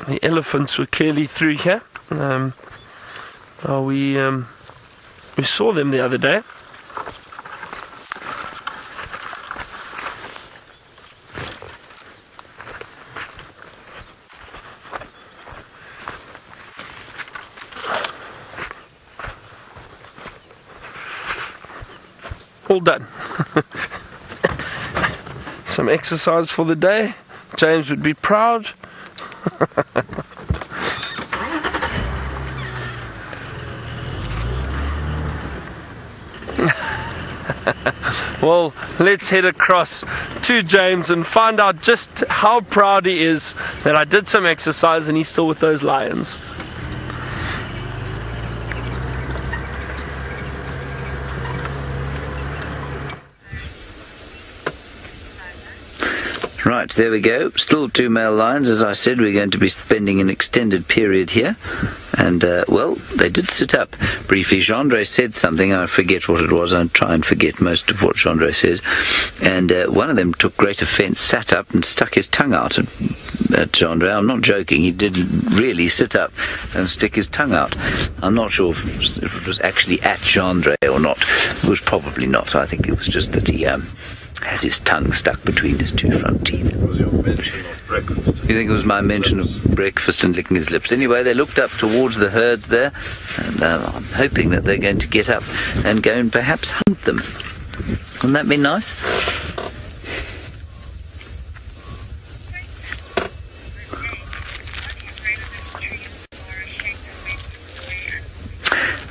The elephants were clearly through here. We saw them the other day. All done. Some exercise for the day. James would be proud. Well, let's head across to James and find out just how proud he is that I did some exercise and he's still with those lions. Right, there we go. Still 2 male lions. As I said, we're going to be spending an extended period here. And, well, they did sit up briefly. Gendre said something. I forget what it was. I try and forget most of what Gendre says. And one of them took great offence, sat up and stuck his tongue out at Gendre. I'm not joking. He did really sit up and stick his tongue out. I'm not sure if it was actually at Gendre or not. It was probably not. I think it was just that he has his tongue stuck between his 2 front teeth. It was your mention of breakfast. You think it was my mention of breakfast and licking his lips? Anyway, they looked up towards the herds there, and I'm hoping that they're going to get up and go and perhaps hunt them. Wouldn't that be nice?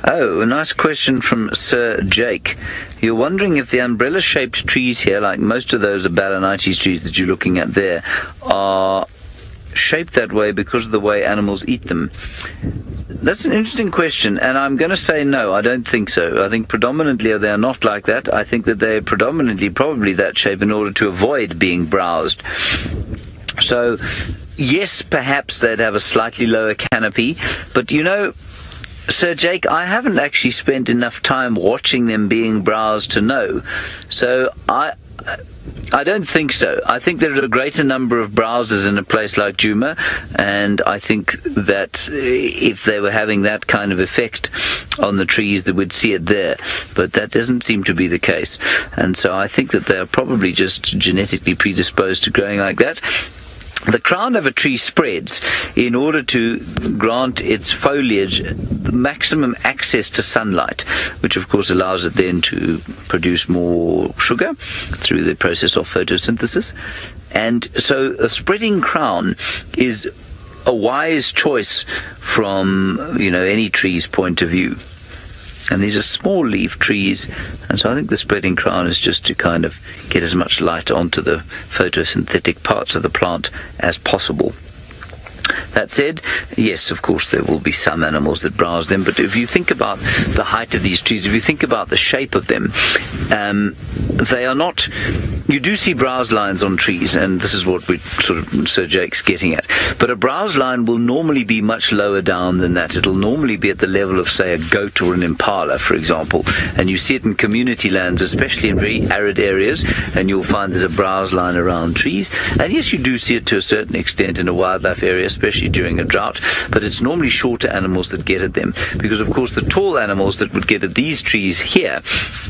Oh, a nice question from Sir Jake. You're wondering if the umbrella-shaped trees here, like most of those Abalanites trees that you're looking at there, are shaped that way because of the way animals eat them. That's an interesting question, and I'm going to say no, I don't think so. I think predominantly they are not like that. I think that they're predominantly probably that shape in order to avoid being browsed. So, yes, perhaps they'd have a slightly lower canopy, but you know, Sir Jake, I haven't actually spent enough time watching them being browsed to know. So I don't think so. I think there are a greater number of browsers in a place like Djuma, and I think that if they were having that kind of effect on the trees, they would see it there. But that doesn't seem to be the case. And so I think that they're probably just genetically predisposed to growing like that. The crown of a tree spreads in order to grant its foliage the maximum access to sunlight, which of course allows it then to produce more sugar through the process of photosynthesis. And so a spreading crown is a wise choice from, you know, any tree's point of view. And these are small leaf trees, and so I think the spreading crown is just to kind of get as much light onto the photosynthetic parts of the plant as possible. That said, yes, of course, there will be some animals that browse them, but if you think about the height of these trees, if you think about the shape of them, they are not... You do see browse lines on trees, and this is what Sir Jake's getting at. But a browse line will normally be much lower down than that. It'll normally be at the level of, say, a goat or an impala, for example. And you see it in community lands, especially in very arid areas, and you'll find there's a browse line around trees. And yes, you do see it to a certain extent in a wildlife area, especially during a drought, but it's normally shorter animals that get at them, because of course the tall animals that would get at these trees here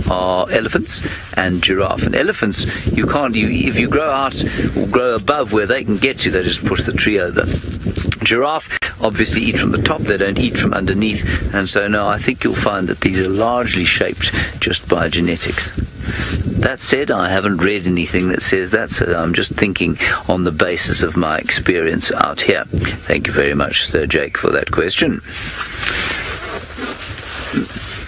are elephants and giraffe. And elephants, if you grow out or grow above where they can get to, they just push the tree over. Giraffe obviously eat from the top, they don't eat from underneath, and so no, I think you'll find that these are largely shaped just by genetics. That said, I haven't read anything that says that, so I'm just thinking on the basis of my experience out here. Thank you very much, Sir Jake, for that question.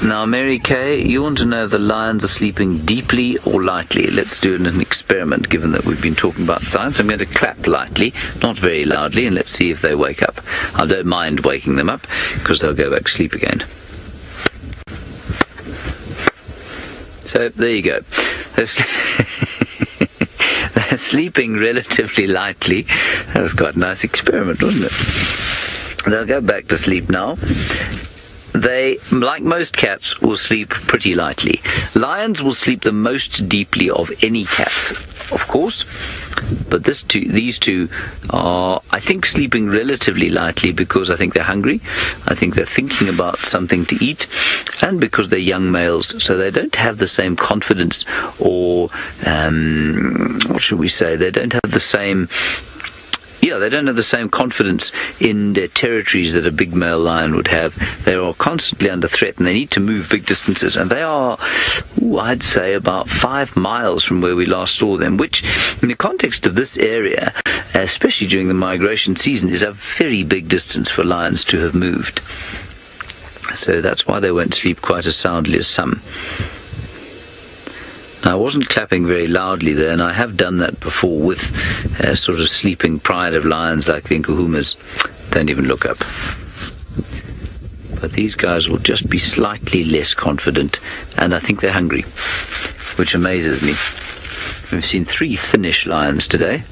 Now, Mary Kay, you want to know if the lions are sleeping deeply or lightly. Let's do an experiment, given that we've been talking about science. I'm going to clap lightly, not very loudly, and let's see if they wake up. I don't mind waking them up, because they'll go back to sleep again. So, there you go. They're sleeping relatively lightly. That was quite a nice experiment, wasn't it? They'll go back to sleep now. they, like most cats, will sleep pretty lightly. Lions will sleep the most deeply of any cats, of course, but these two are, I think, sleeping relatively lightly because I think they're hungry, I think they're thinking about something to eat, and because they're young males, so they don't have the same confidence or, what should we say, they don't have the same confidence in their territories that a big male lion would have. They are constantly under threat and they need to move big distances. And they are, I'd say, about 5 miles from where we last saw them, which, in the context of this area, especially during the migration season, is a very big distance for lions to have moved. So that's why they won't sleep quite as soundly as some. I wasn't clapping very loudly there, and I have done that before with sort of sleeping pride of lions like the Nkuhumas. Don't even look up. But these guys will just be slightly less confident, and I think they're hungry, which amazes me. We've seen 3 thinnish lions today.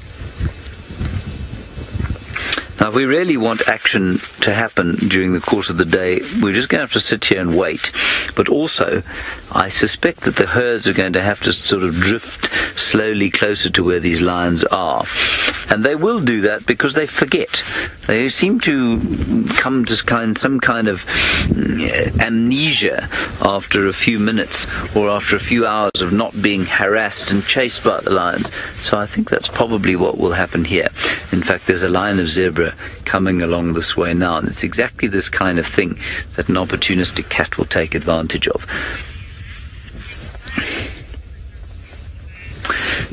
Now, if we really want action to happen during the course of the day, we're just going to have to sit here and wait. But also, I suspect that the herds are going to have to sort of drift slowly closer to where these lions are. And they will do that because they forget. They seem to come to some kind of amnesia after a few minutes or after a few hours of not being harassed and chased by the lions. So I think that's probably what will happen here. In fact, there's a line of zebra coming along this way now, and it's exactly this kind of thing that an opportunistic cat will take advantage of.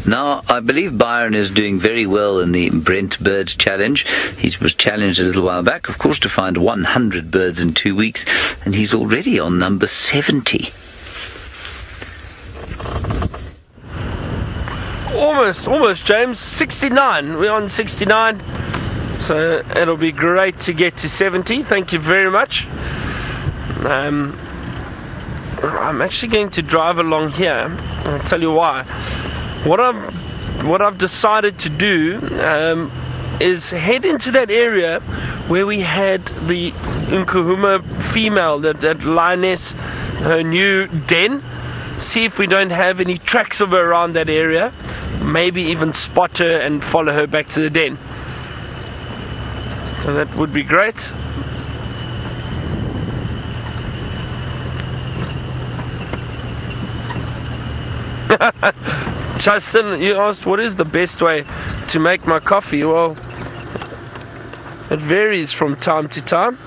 Now, I believe Byron is doing very well in the Brent Bird Challenge. He was challenged a little while back, of course, to find 100 birds in 2 weeks, and he's already on number 70. Almost, James. 69. We're on 69. So it'll be great to get to 70. Thank you very much. I'm actually going to drive along here. I'll tell you why. What I've decided to do is head into that area where we had the Nkuhuma female, that lioness, her new den. See if we don't have any tracks of her around that area. Maybe even spot her and follow her back to the den. So that would be great. Justin, you asked what is the best way to make my coffee. Well, it varies from time to time.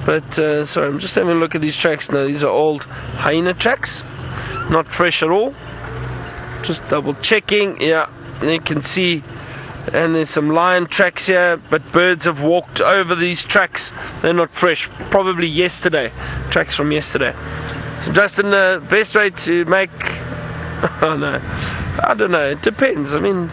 But, sorry, I'm just having a look at these tracks now. These are old hyena tracks. Not fresh at all. Just double checking. Yeah, you can see. And there's some lion tracks here, but birds have walked over these tracks. They're not fresh. Probably yesterday. Tracks from yesterday. So, Justin, the best way to make... Oh, no. I don't know. It depends. I mean...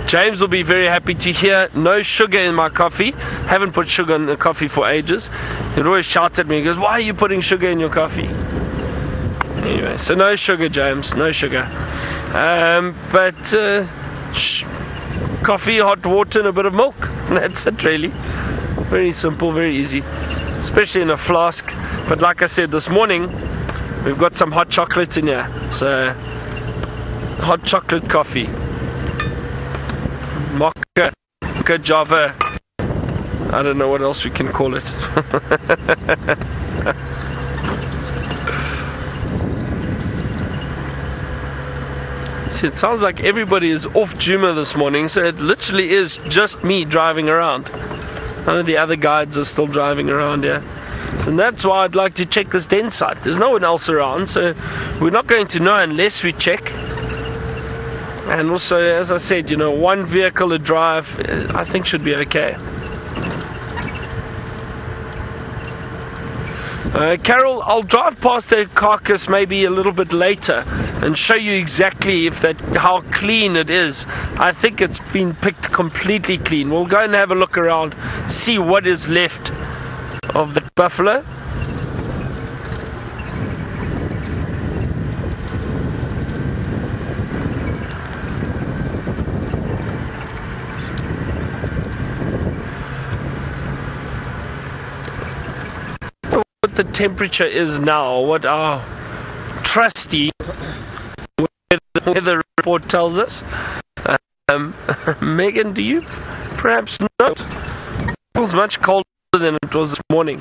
James will be very happy to hear no sugar in my coffee. Haven't put sugar in the coffee for ages. He'd always shout at me. He goes, why are you putting sugar in your coffee? Anyway, so no sugar, James. No sugar. But coffee, hot water, and a bit of milk. That's it, really. Very simple, very easy. Especially in a flask. But like I said, this morning, we've got some hot chocolate in here. So, hot chocolate coffee. Mocha, Java. I don't know what else we can call it. See, it sounds like everybody is off Djuma this morning, so it literally is just me driving around. None of the other guides are still driving around here. So that's why I'd like to check this den site. There's no one else around, so we're not going to know unless we check. And also, as I said, one vehicle to drive, I think should be okay. Carol, I'll drive past the carcass maybe a little bit later and show you exactly how clean it is. I think it's been picked completely clean. We'll go and have a look around, see what is left of the buffalo. the temperature is now, what our trusty weather report tells us. Megan, do you perhaps know? It feels much colder than it was this morning.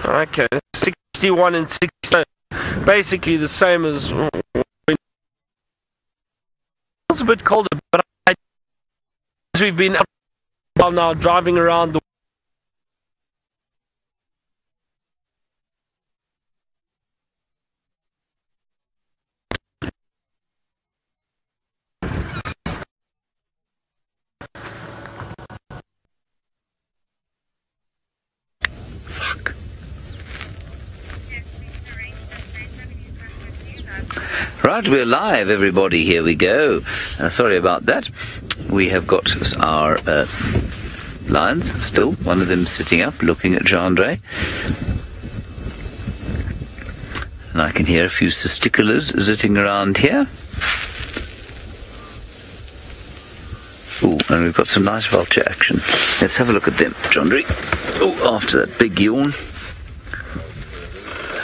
Okay, 61 and 60, basically the same as. It's a bit colder, but as we've been up now driving around the Right, we're live, everybody. Here we go. Sorry about that. We have got our lions still. One of them sitting up, looking at Jandre. And I can hear a few testiculars zitting around here. Ooh, and we've got some nice vulture action. Let's have a look at them, Jandre. Oh, after that big yawn.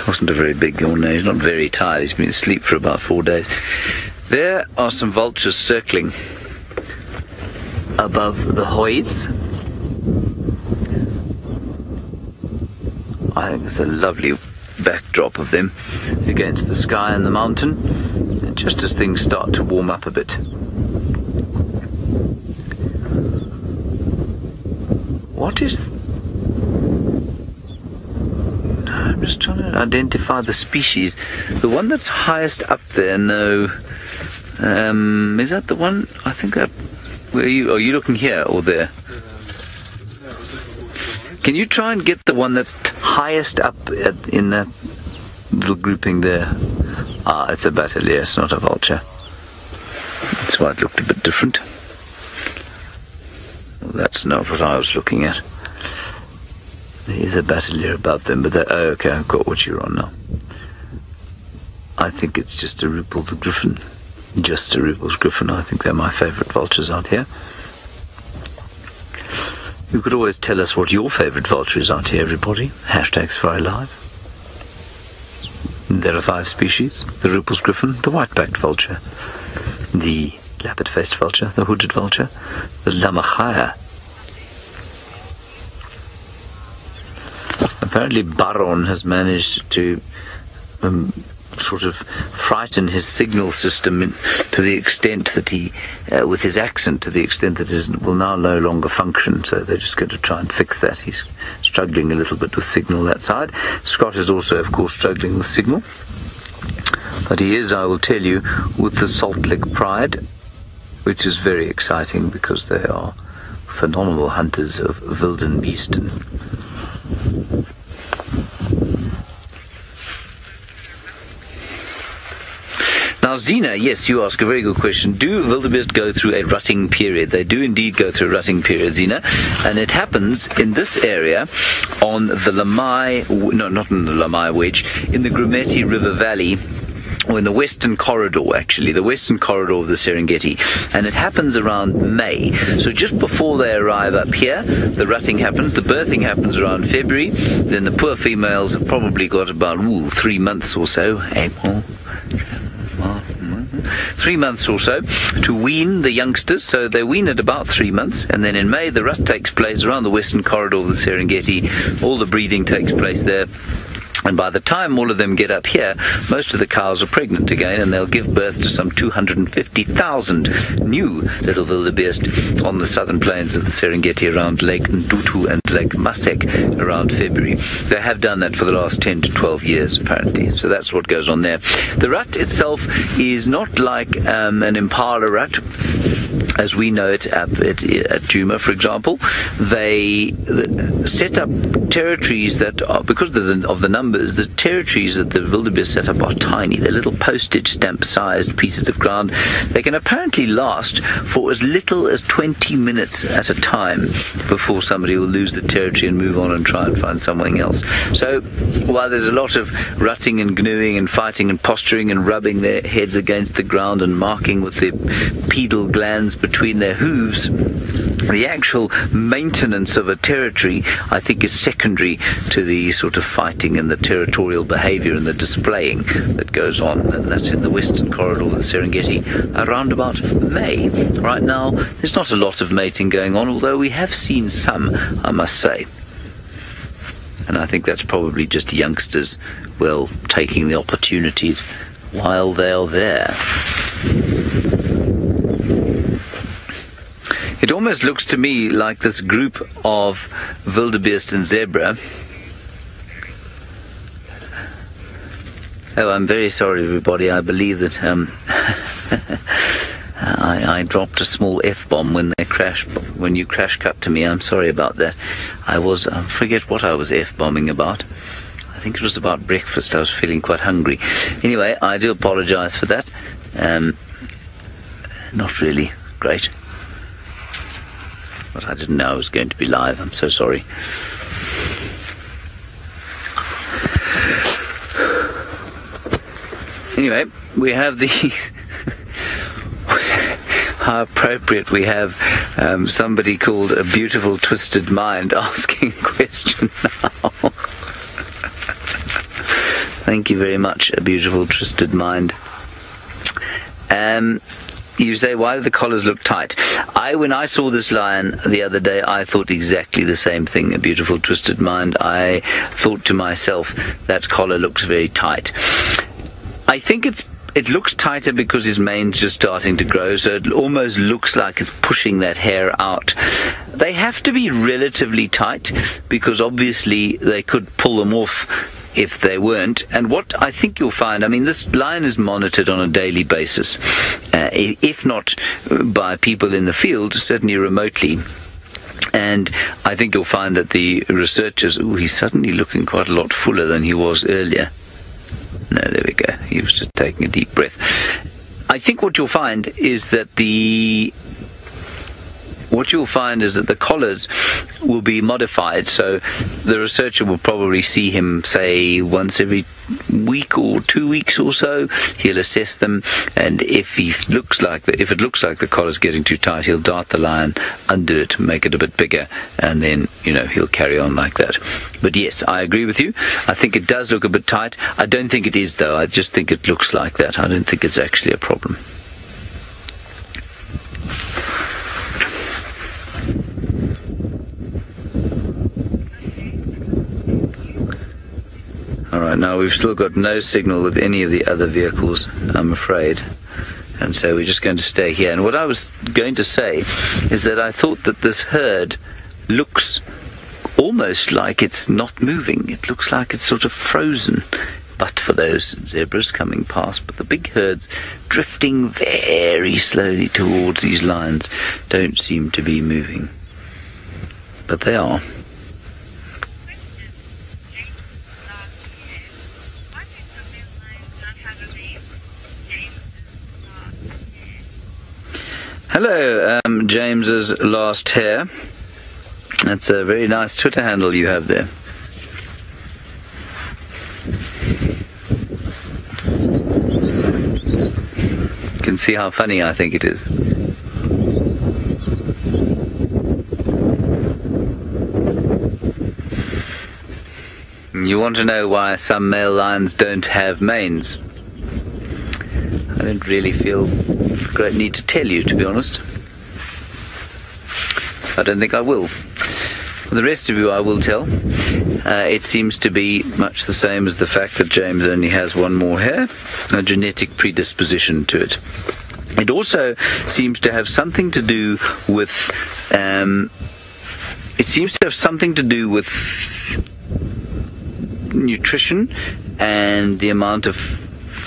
Wasn't a very big yawn. No, he's not very tired. He's been asleep for about 4 days. There are some vultures circling above the hoids. I think it's a lovely backdrop of them against the sky and the mountain, and just as things start to warm up a bit. What is... I'm just trying to identify the species. The one that's highest up there, no. Is that the one? I think that... Where are you looking here or there? Can you try and get the one that's highest up in that little grouping there? Ah, it's a battalier, it's not a vulture. That's why it looked a bit different. Well, that's not what I was looking at. There is a battalier above them, but oh, okay, I've got what you're on now. I think it's just a Ruppel's griffin. Just a Ruppel's griffin. I think they're my favourite vultures out here. You could always tell us what your favourite vulture is out here, everybody. #SafariLive. There are 5 species. The Ruppel's griffin, the white-backed vulture, the lappet-faced vulture, the hooded vulture, the lamachaya. Apparently Baron has managed to sort of frighten his signal system to the extent that he, with his accent, to the extent that it will now no longer function. So they're just going to try and fix that. He's struggling a little bit with signal that side. Scott is also, of course, struggling with signal. But he is, I will tell you, with the Salt Lake Pride, which is very exciting because they are phenomenal hunters of wildenbeesten. Now, Zena, yes, you ask a very good question. Do wildebeest go through a rutting period? They do indeed go through a rutting period, Zena, and it happens in this area on the Lamai, no, not in the Lamai Wedge, in the Grumeti River Valley, or in the western corridor, actually, the western corridor of the Serengeti, and it happens around May. So just before they arrive up here, the rutting happens, the birthing happens around February, then the poor females have probably got about 3 months or so, April, 3 months or so to wean the youngsters. So they wean at about 3 months, and then in May the rut takes place around the western corridor of the Serengeti. All the breeding takes place there. And by the time all of them get up here, most of the cows are pregnant again, and they'll give birth to some 250,000 new little wildebeest on the southern plains of the Serengeti around Lake Ndutu and Lake Masek around February. They have done that for the last 10 to 12 years, apparently. So that's what goes on there. The rut itself is not like an impala rut, as we know it at Djuma, for example. They set up territories that are, because of the numbers numbers, the territories that the wildebeest set up are tiny. They're little postage stamp-sized pieces of ground. They can apparently last for as little as 20 minutes at a time before somebody will lose the territory and move on and try and find something else. So while there's a lot of rutting and gnawing and fighting and posturing and rubbing their heads against the ground and marking with their pedal glands between their hooves, the actual maintenance of a territory, I think, is secondary to the sort of fighting and the territorial behaviour and the displaying that goes on. And that's in the Western Corridor of the Serengeti around about May. Right now, there's not a lot of mating going on, although we have seen some, I must say. And I think that's probably just youngsters, well, taking the opportunities while they're there. It almost looks to me like this group of wildebeest and zebra. Oh, I'm very sorry, everybody. I believe that I dropped a small F-bomb when you crash cut to me. I'm sorry about that. I forget what I was F-bombing about. I think it was about breakfast. I was feeling quite hungry. Anyway, I do apologize for that. Not really great. But I didn't know I was going to be live. I'm so sorry. Anyway, we have these. How appropriate, we have somebody called A Beautiful Twisted Mind asking a question now. Thank you very much, A Beautiful Twisted Mind. You say, why do the collars look tight? When I saw this lion the other day, I thought exactly the same thing, A Beautiful Twisted Mind. I thought to myself, that collar looks very tight. I think it looks tighter because his mane's just starting to grow, so it almost looks like it's pushing that hair out. They have to be relatively tight because obviously they could pull them off if they weren't. And what I think you'll find, I mean, this lion is monitored on a daily basis, if not by people in the field, certainly remotely. And I think you'll find that the researchers, he's suddenly looking quite a lot fuller than he was earlier. No, there we go. He was just taking a deep breath. I think what you'll find is that the collars will be modified. So the researcher will probably see him, say, once every week or 2 weeks or so. He'll assess them, and if it looks like the collar's getting too tight, he'll dart the lion, undo it, make it a bit bigger, and then, he'll carry on like that. But yes, I agree with you. I think it does look a bit tight. I don't think it is, though. I just think it looks like that. I don't think it's actually a problem. Alright, now we've still got no signal with any of the other vehicles, I'm afraid. And so we're just going to stay here. And what I was going to say is that I thought that this herd looks almost like it's not moving. It looks like it's sort of frozen, but for those zebras coming past. But the big herds drifting very slowly towards these lions don't seem to be moving. But they are. Hello, James's last hair. That's a very nice Twitter handle you have there. You can see how funny I think it is. You want to know why some male lions don't have manes? I don't really feel great need to tell you, to be honest. I don't think I will. For the rest of you, I will tell. It seems to be much the same as the fact that James only has one more hair, a genetic predisposition to it. It also seems to have something to do with. Nutrition and the amount of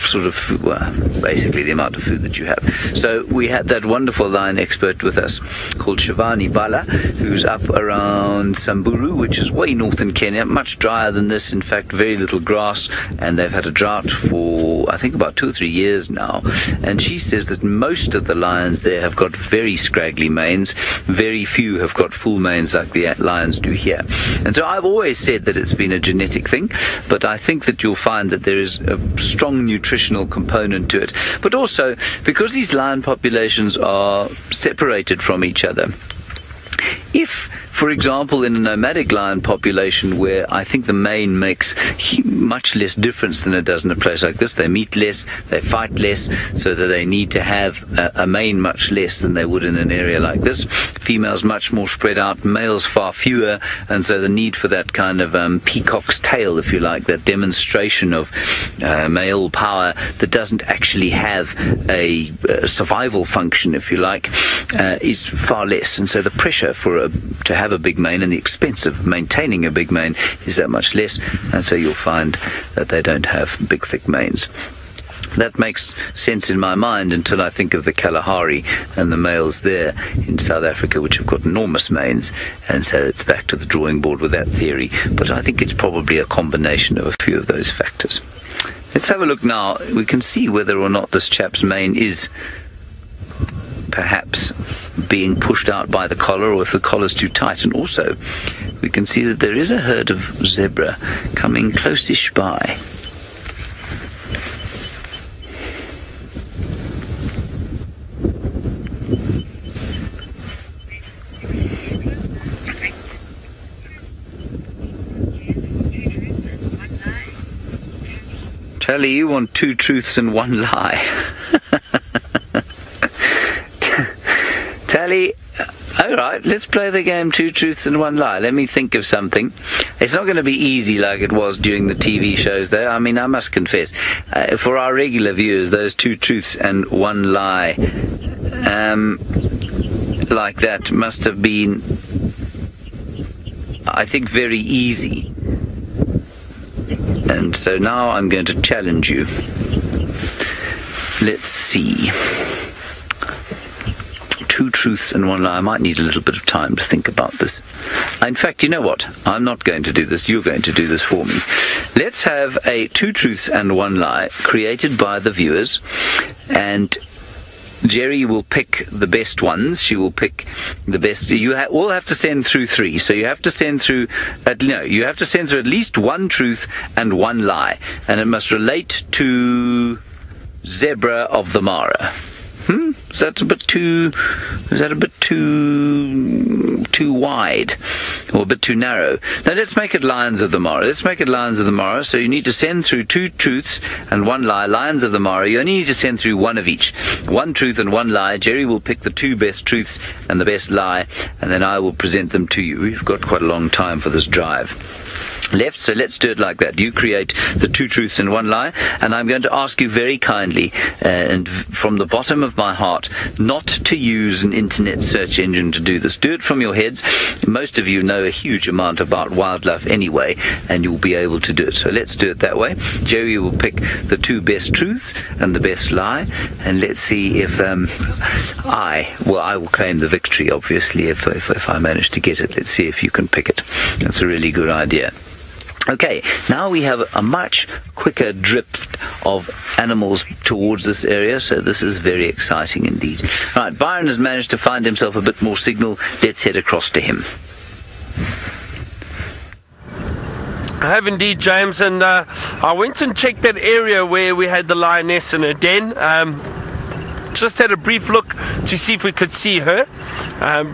sort of food, well, basically the amount of food that you have. So we had that wonderful lion expert with us called Shivani Bala, who's up around Samburu, which is way north in Kenya, much drier than this, in fact very little grass, and they've had a drought for I think about 2 or 3 years now. And she says that most of the lions there have got very scraggly manes, very few have got full manes like the lions do here. And so I've always said that it's been a genetic thing, but I think that you'll find that there is a strong nutritional component to it. But also, because these lion populations are separated from each other, if, for example, in a nomadic lion population where I think the mane makes much less difference than it does in a place like this, they meet less, they fight less, so that they need to have a mane much less than they would in an area like this. Females much more spread out, males far fewer, and so the need for that kind of peacock's tail, if you like, that demonstration of male power that doesn't actually have a survival function, if you like, is far less. And so the pressure to have a big mane and the expense of maintaining a big mane is that much less, and so you'll find that they don't have big thick manes. That makes sense in my mind until I think of the Kalahari and the males there in South Africa, which have got enormous manes, and so it's back to the drawing board with that theory. But I think it's probably a combination of a few of those factors. Let's have a look now. We can see whether or not this chap's mane is perhaps being pushed out by the collar, or if the collar's too tight. And also we can see that there is a herd of zebra coming close-ish by. Charlie, you want 2 truths and 1 lie. Tally, all right, let's play the game 2 truths and 1 lie. Let me think of something. It's not going to be easy like it was during the TV shows, though. I mean, I must confess, for our regular viewers, those 2 truths and 1 lie like that must have been, I think, very easy. And so now I'm going to challenge you. Let's see. 2 truths and 1 lie. I might need a little bit of time to think about this. In fact, you know what? I'm not going to do this. You're going to do this for me. Let's have a 2 truths and 1 lie created by the viewers, and Jerry will pick the best ones. She will pick the best. You all have to send through 3. So you have to send through. You have to send through at least 1 truth and 1 lie, and it must relate to zebra of the Mara. Is that a bit too wide, or a bit too narrow? Now let's make it lions of the Mara. Let's make it lions of the Mara. So you need to send through 2 truths and 1 lie. Lions of the Mara. You only need to send through 1 of each. 1 truth and 1 lie. Jerry will pick the 2 best truths and the best lie, and then I will present them to you. We've got quite a long time for this drive left, so let's do it like that. You create the 2 truths and 1 lie, and I'm going to ask you very kindly and from the bottom of my heart not to use an internet search engine to do this. Do it from your heads. Most of you know a huge amount about wildlife anyway, and you'll be able to do it. So let's do it that way. Jerry will pick the 2 best truths and the best lie, and let's see if I will claim the victory, obviously, if I manage to get it. Let's see if you can pick it. That's a really good idea. Okay, now we have a much quicker drift of animals towards this area, so this is very exciting indeed. Right, Byron has managed to find himself a bit more signal. Let's head across to him. I have indeed, James, and I went and checked that area where we had the lioness in her den. Just had a brief look to see if we could see her.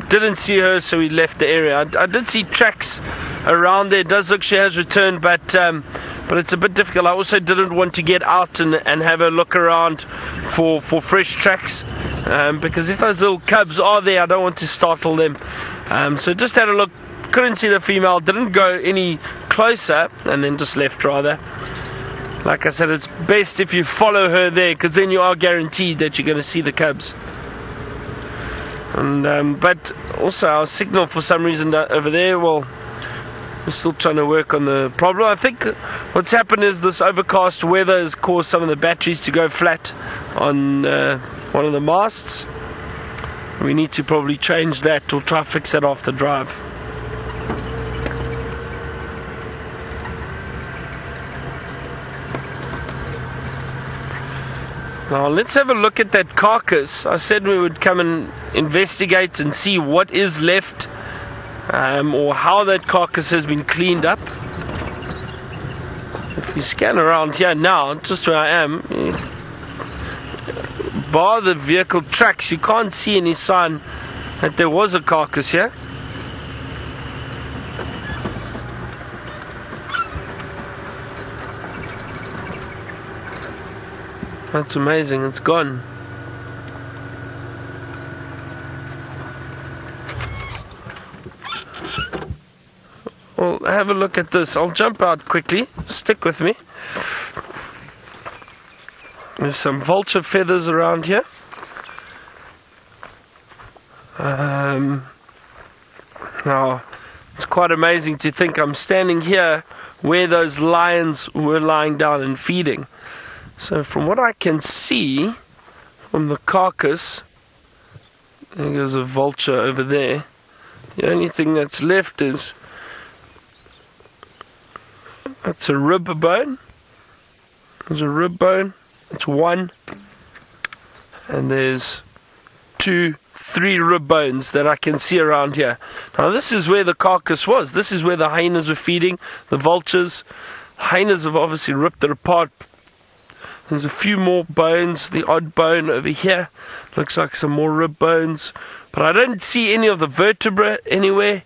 Didn't see her, so we left the area. I did see tracks around there. It does look she has returned, but it's a bit difficult. I also didn't want to get out and have a look around for fresh tracks, because if those little cubs are there, I don't want to startle them. So just had a look, couldn't see the female, didn't go any closer, and then just left rather. Like I said, it's best if you follow her there, because then you are guaranteed that you're going to see the cubs. And but also our signal for some reason over there, well, We're still trying to work on the problem. I think what's happened is this overcast weather has caused some of the batteries to go flat on one of the masts. We need to probably change that or try to fix that after drive. Now let's have a look at that carcass. I said we would come and investigate and see what is left, or how that carcass has been cleaned up. If we scan around here now, just where I am, bar the vehicle tracks, you can't see any sign that there was a carcass here. That's amazing, it's gone. Well, have a look at this. I'll jump out quickly. Stick with me. There's some vulture feathers around here. Now, it's quite amazing to think I'm standing here where those lions were lying down and feeding. So from what I can see from the carcass, there goes a vulture over there. The only thing that's left is that's a rib bone. There's a rib bone. It's one. And there's 2, 3 rib bones that I can see around here. Now this is where the carcass was. This is where the hyenas were feeding, the vultures. Hyenas have obviously ripped it apart. There's a few more bones, the odd bone over here. Looks like some more rib bones. But I don't see any of the vertebrae anywhere.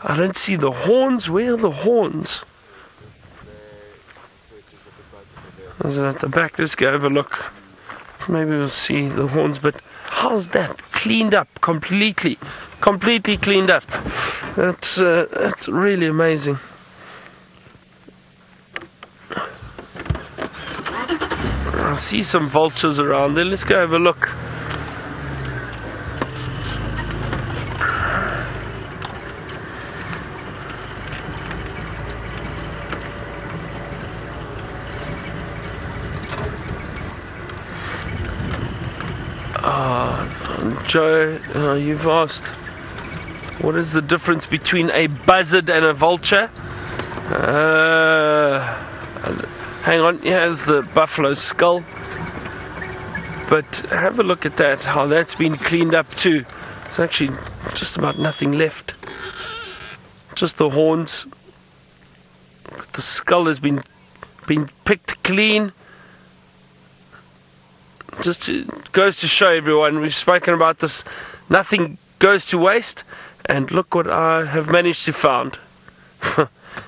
I don't see the horns. Where are the horns? Is it at the back? Let's go have a look. Maybe we'll see the horns, but how's that? Cleaned up completely. Completely cleaned up. That's really amazing. I see some vultures around there. Let's go have a look. Joe, you've asked what is the difference between a buzzard and a vulture? Hang on, here's the buffalo skull. But have a look at that, how that's been cleaned up too. There's actually just about nothing left. Just the horns. But the skull has been picked clean. Goes to show everyone, we've spoken about this, nothing goes to waste. And look what I have managed to find.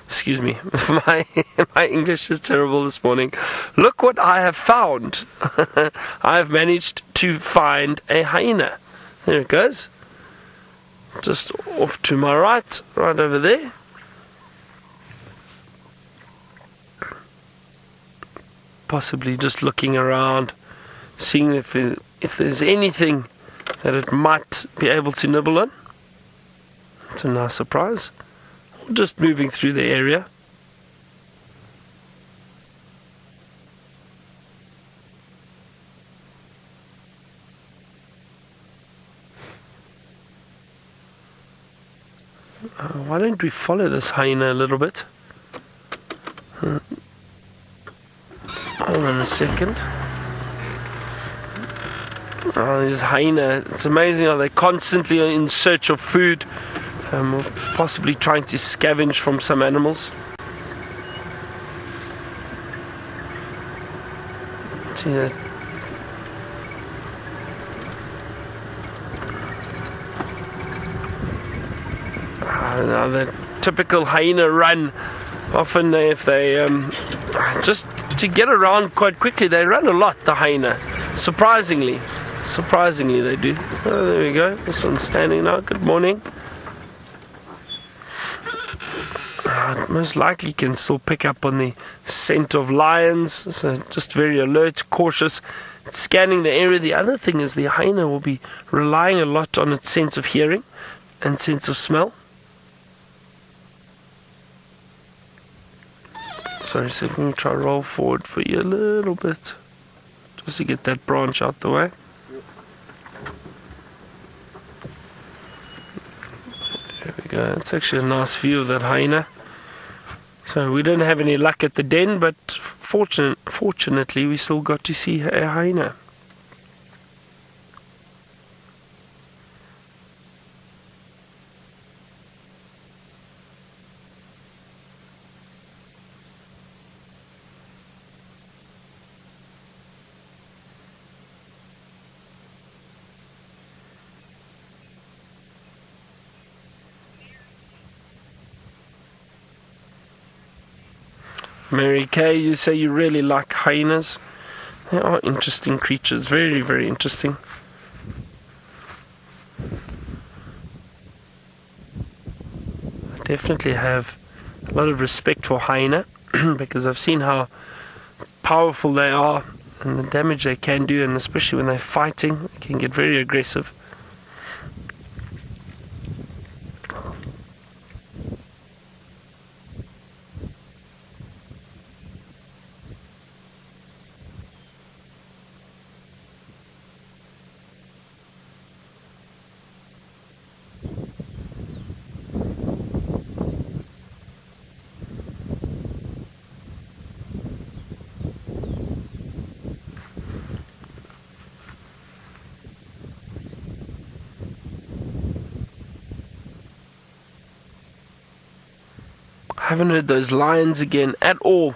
Excuse me, my English is terrible this morning. Look what I have found. I have managed to find a hyena. There it goes. Just off to my right over there. Possibly just looking around, seeing if there's anything that it might be able to nibble on. It's a nice surprise. Just moving through the area. Why don't we follow this hyena a little bit? Hold on a second. This hyena, it's amazing how they constantly are in search of food, possibly trying to scavenge from some animals. See that? Now the typical hyena run. Often if they just to get around quite quickly, they run a lot, the hyena. Surprisingly they do. Oh, there we go. This one's standing now. Good morning. Most likely can still pick up on the scent of lions, so just very alert, cautious, scanning the area. The other thing is the hyena will be relying a lot on its sense of hearing and sense of smell. Sorry, so let me try roll forward for you a little bit, just to get that branch out the way. There we go. It's actually a nice view of that hyena. So we don't have any luck at the den, but fortunately we still got to see a hyena. Mary Kay, you say you really like hyenas. They are interesting creatures, very, very interesting. I definitely have a lot of respect for hyena because I've seen how powerful they are and the damage they can do, and especially when they're fighting, they can get very aggressive. I haven't heard those lions again at all.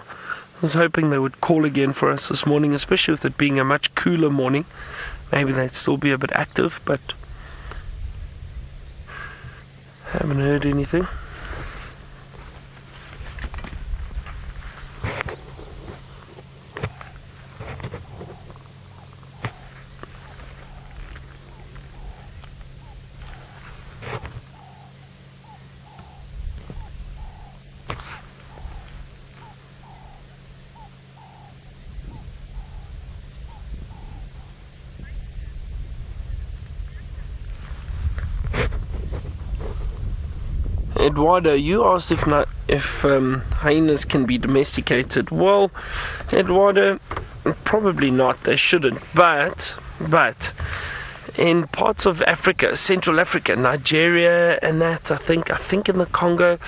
I was hoping they would call again for us this morning, especially with it being a much cooler morning. Maybe they'd still be a bit active, but haven't heard anything. Eduardo, you asked if hyenas can be domesticated. Well, Eduardo, probably not. They shouldn't. But in parts of Africa, Central Africa, Nigeria, and that, I think in the Congo,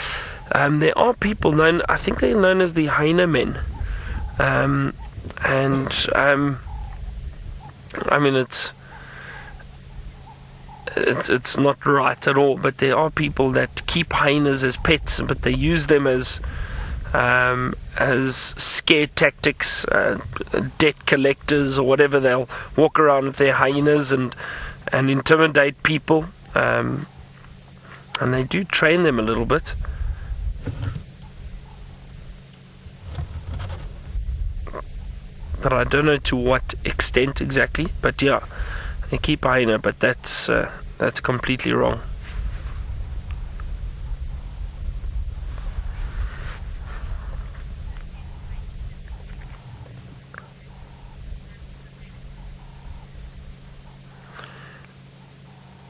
there are people known. I think they're known as the hyena men, I mean it's not right at all, but there are people that keep hyenas as pets, but they use them as scare tactics, debt collectors or whatever. They'll walk around with their hyenas and intimidate people, and they do train them a little bit. But I don't know to what extent exactly. But yeah, they keep hyena, but that's completely wrong.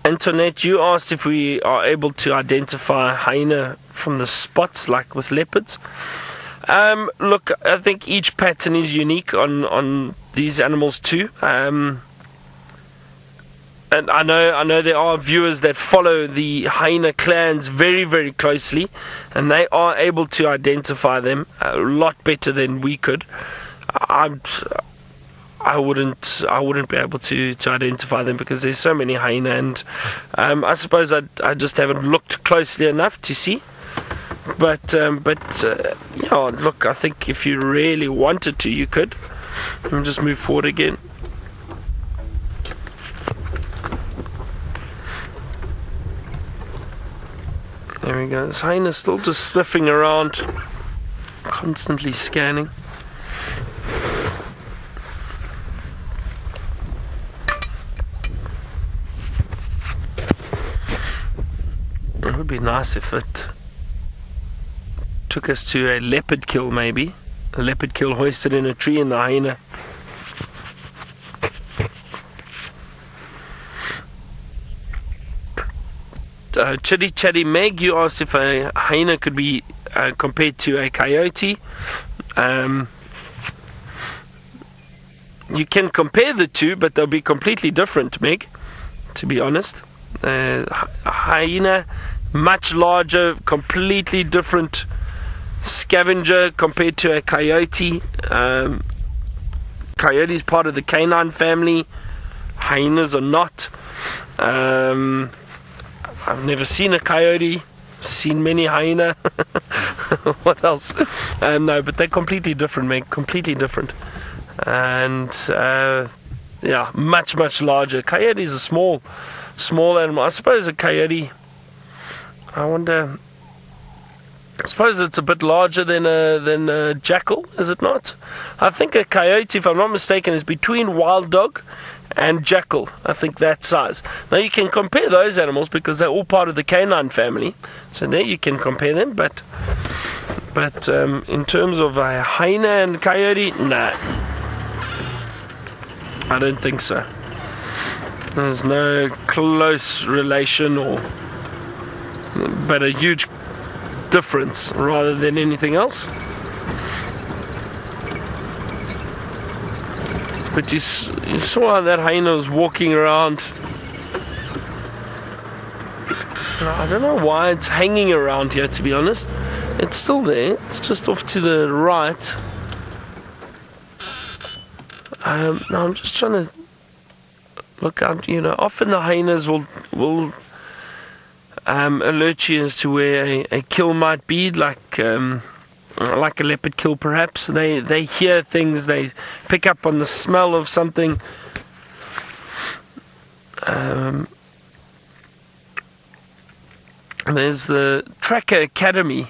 Antoinette, you asked if we are able to identify hyena from the spots like with leopards. Look, I think each pattern is unique on these animals too. And I know there are viewers that follow the hyena clans very, very closely, and they are able to identify them a lot better than we could. I wouldn't be able to identify them because there's so many hyena, and I suppose I just haven't looked closely enough to see. But yeah, look, I think if you really wanted to, you could. Let me just move forward again. There we go. This hyena's still just sniffing around, constantly scanning. It would be nice if it took us to a leopard kill, maybe. A leopard kill hoisted in a tree and the hyena. Chitty Chatty Meg, you asked if a hyena could be compared to a coyote. You can compare the two, but they'll be completely different, Meg, to be honest. Hyena, much larger, completely different scavenger compared to a coyote. Coyote is part of the canine family. Hyenas are not. I've never seen a coyote. Seen many hyena. What else? No, but they're completely different, Meg. Completely different. And much larger. Coyote is a small animal. I suppose a coyote, I suppose it's a bit larger than a jackal, is it not? I think a coyote, if I'm not mistaken, is between wild dog and jackal. I think that size. Now you can compare those animals because they're all part of the canine family, so there you can compare them. But in terms of a hyena and coyote, no, I don't think so. There's no close relation, but a huge difference rather than anything else. But you saw how that hyena was walking around. I don't know why it's hanging around here, to be honest. It's still there. It's just off to the right. Now I'm just trying to look out. Often the hyenas will alert you as to where a kill might be, like a leopard kill perhaps. They hear things, they pick up on the smell of something. There's the Tracker Academy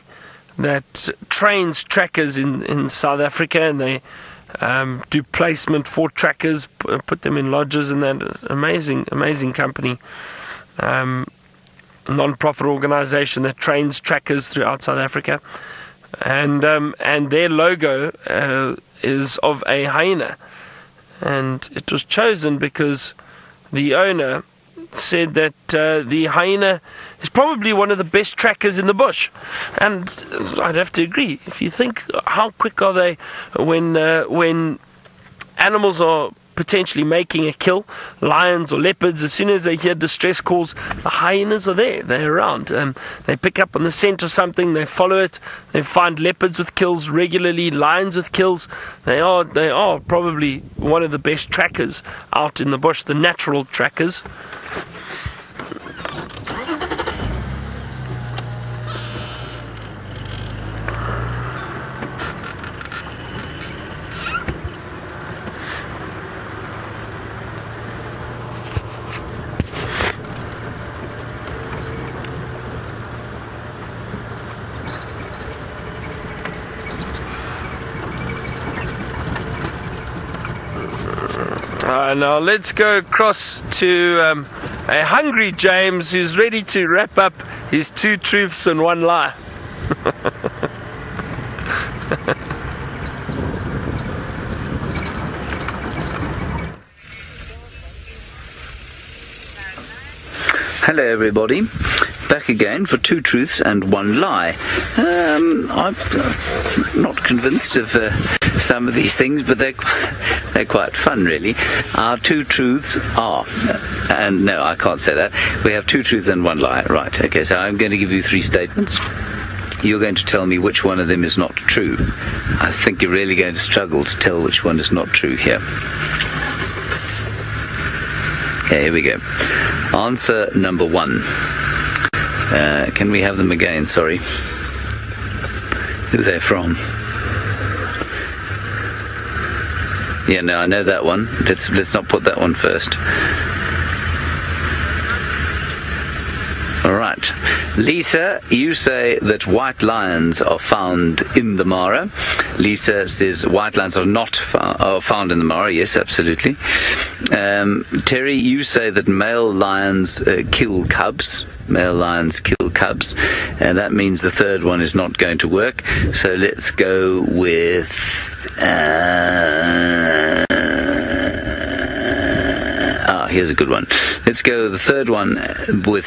that trains trackers in South Africa, and they do placement for trackers, put them in lodges, and that amazing company, non-profit organization that trains trackers throughout South Africa, and their logo is of a hyena, and it was chosen because the owner said that the hyena is probably one of the best trackers in the bush, and I'd have to agree. If you think how quick are they when animals are potentially making a kill, lions or leopards, as soon as they hear distress calls, the hyenas are there, they're around. They pick up on the scent of something, they follow it, they find leopards with kills regularly, lions with kills. They are probably one of the best trackers out in the bush, the natural trackers. Now let's go across to a hungry James who's ready to wrap up his 2 truths and 1 lie. Hello everybody, back again for 2 truths and 1 lie. I'm not convinced of some of these things, but they're quite fun really. Our 2 truths are, and no, I can't say that. We have 2 truths and 1 lie. Right, okay, so I'm going to give you 3 statements. You're going to tell me which one of them is not true. I think you're really going to struggle to tell which one is not true here. Okay, here we go. Answer number 1. Can we have them again? Sorry. Who they're from? Yeah, no, I know that one. Let's not put that one first. All right. Lisa, you say that white lions are found in the Mara. Lisa says white lions are not found in the Mara. Yes, absolutely. Terry, you say that male lions kill cubs. Male lions kill cubs. And that means the third one is not going to work. So let's go with... here's a good one. Let's go the third one with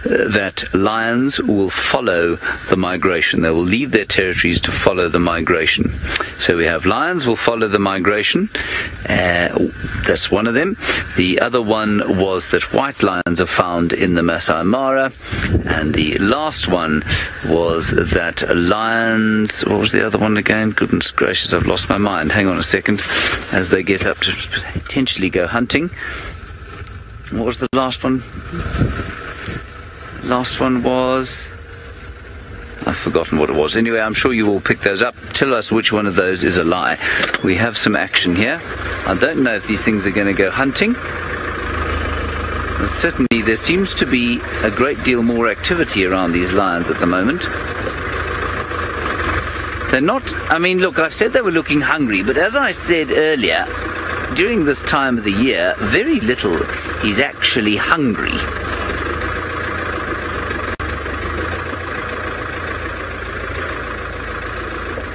that lions will follow the migration. They will leave their territories to follow the migration. So we have lions will follow the migration. That's one of them. The other one was that white lions are found in the Masai Mara. And the last one was that lions... What was the other one again? Goodness gracious, I've lost my mind. Hang on a second. As they get up to potentially go hunting. What was the last one? Last one was... I've forgotten what it was. Anyway, I'm sure you will pick those up. Tell us which one of those is a lie. We have some action here. I don't know if these things are going to go hunting. But certainly there seems to be a great deal more activity around these lions at the moment. They're not... I mean, look, I've said they were looking hungry, but as I said earlier, during this time of the year, very little is actually hungry.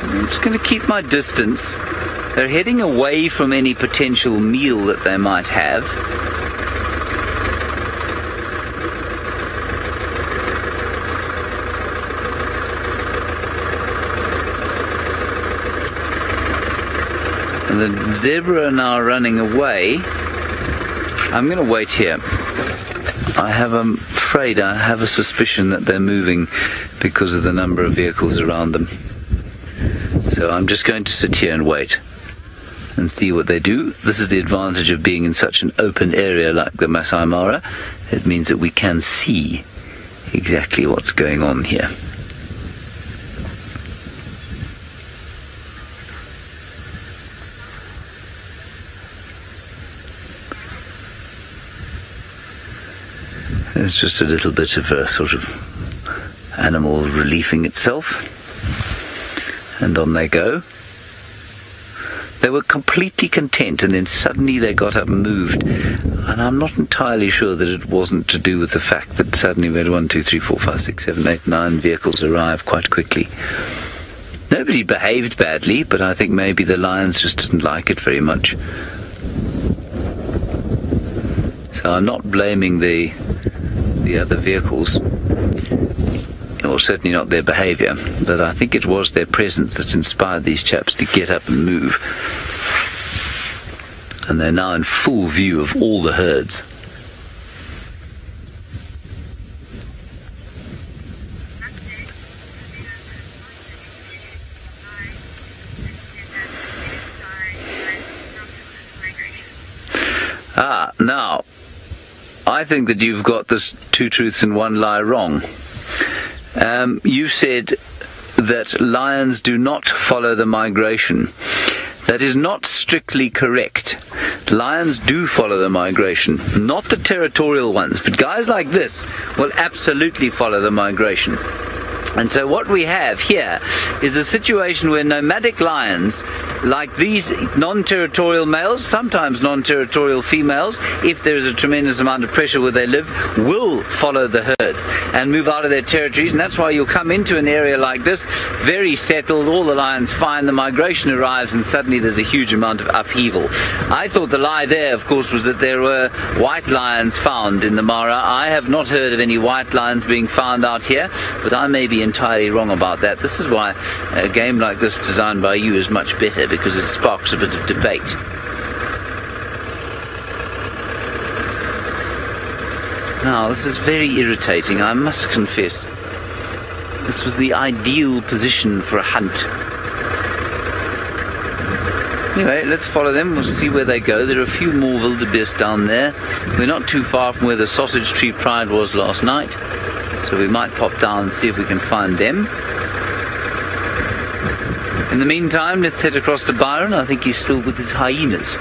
I'm just going to keep my distance. They're heading away from any potential meal that they might have. And the zebra are now running away. I'm going to wait here. I'm afraid I have a suspicion that they're moving because of the number of vehicles around them. So I'm just going to sit here and wait and see what they do. This is the advantage of being in such an open area like the Masai Mara. It means that we can see exactly what's going on here. There's just a little bit of a sort of animal relieving itself. And on they go. They were completely content, and then suddenly they got up and moved. And I'm not entirely sure that it wasn't to do with the fact that suddenly we had 1, 2, 3, 4, 5, 6, 7, 8, 9 vehicles arrive quite quickly. Nobody behaved badly, but I think maybe the lions just didn't like it very much. So I'm not blaming the other vehicles, or certainly not their behaviour, but I think it was their presence that inspired these chaps to get up and move. And they're now in full view of all the herds. Now, I think that you've got this 2 truths and 1 lie wrong. You said that lions do not follow the migration. That is not strictly correct. Lions do follow the migration, not the territorial ones, but guys like this will absolutely follow the migration. And so what we have here is a situation where nomadic lions, like these non-territorial males, sometimes non-territorial females, if there is a tremendous amount of pressure where they live, will follow the herds and move out of their territories. And that's why you'll come into an area like this, very settled, all the lions fine, the migration arrives, and suddenly there's a huge amount of upheaval. I thought the lie there, of course, was that there were white lions found in the Mara. I have not heard of any white lions being found out here, but I may be entirely wrong about that. This is why a game like this designed by you is much better, because it sparks a bit of debate. Now, this is very irritating, I must confess. This was the ideal position for a hunt. Anyway, let's follow them. We'll see where they go. There are a few more wildebeest down there. We're not too far from where the Sausage Tree Pride was last night, so we might pop down and see if we can find them. In the meantime, let's head across to Byron. I think he's still with his hyenas.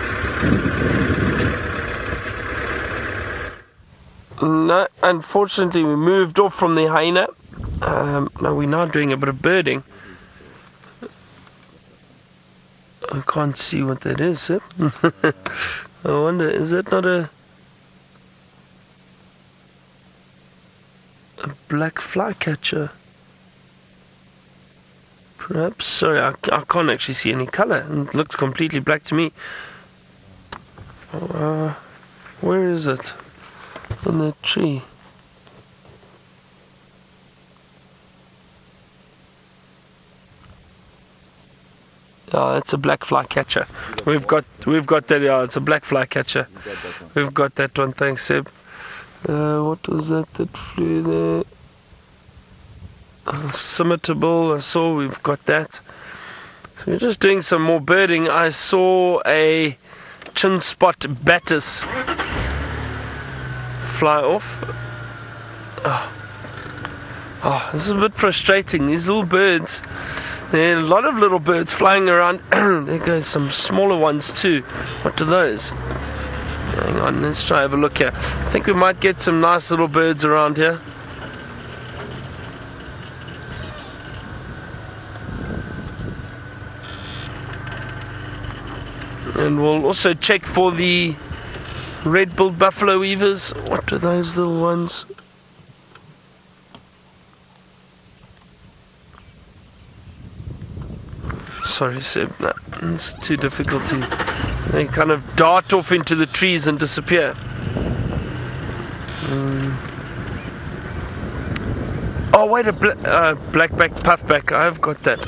No, unfortunately we moved off from the hyena. Now we're now doing a bit of birding. I can't see what that is, sir. I wonder, is that not a black flycatcher? Perhaps. Sorry, I can't actually see any colour. It looks completely black to me. Where is it? In the tree. It's a black flycatcher. We've got that. Yeah, it's a black flycatcher. We've got that one. Thanks, Seb. What was that flew there? Summitable. I saw. We've got that. So we're just doing some more birding. I saw a chin spot batis fly off. Oh, this is a bit frustrating. These little birds. There are a lot of little birds flying around. There go some smaller ones too. What are those? Hang on, let's try have a look here. I think we might get some nice little birds around here. And we'll also check for the red-billed buffalo weavers. What are those little ones? Sorry, Seb, no, it's too difficult to... They kind of dart off into the trees and disappear. Oh, wait, a blackback puffback. I've got that.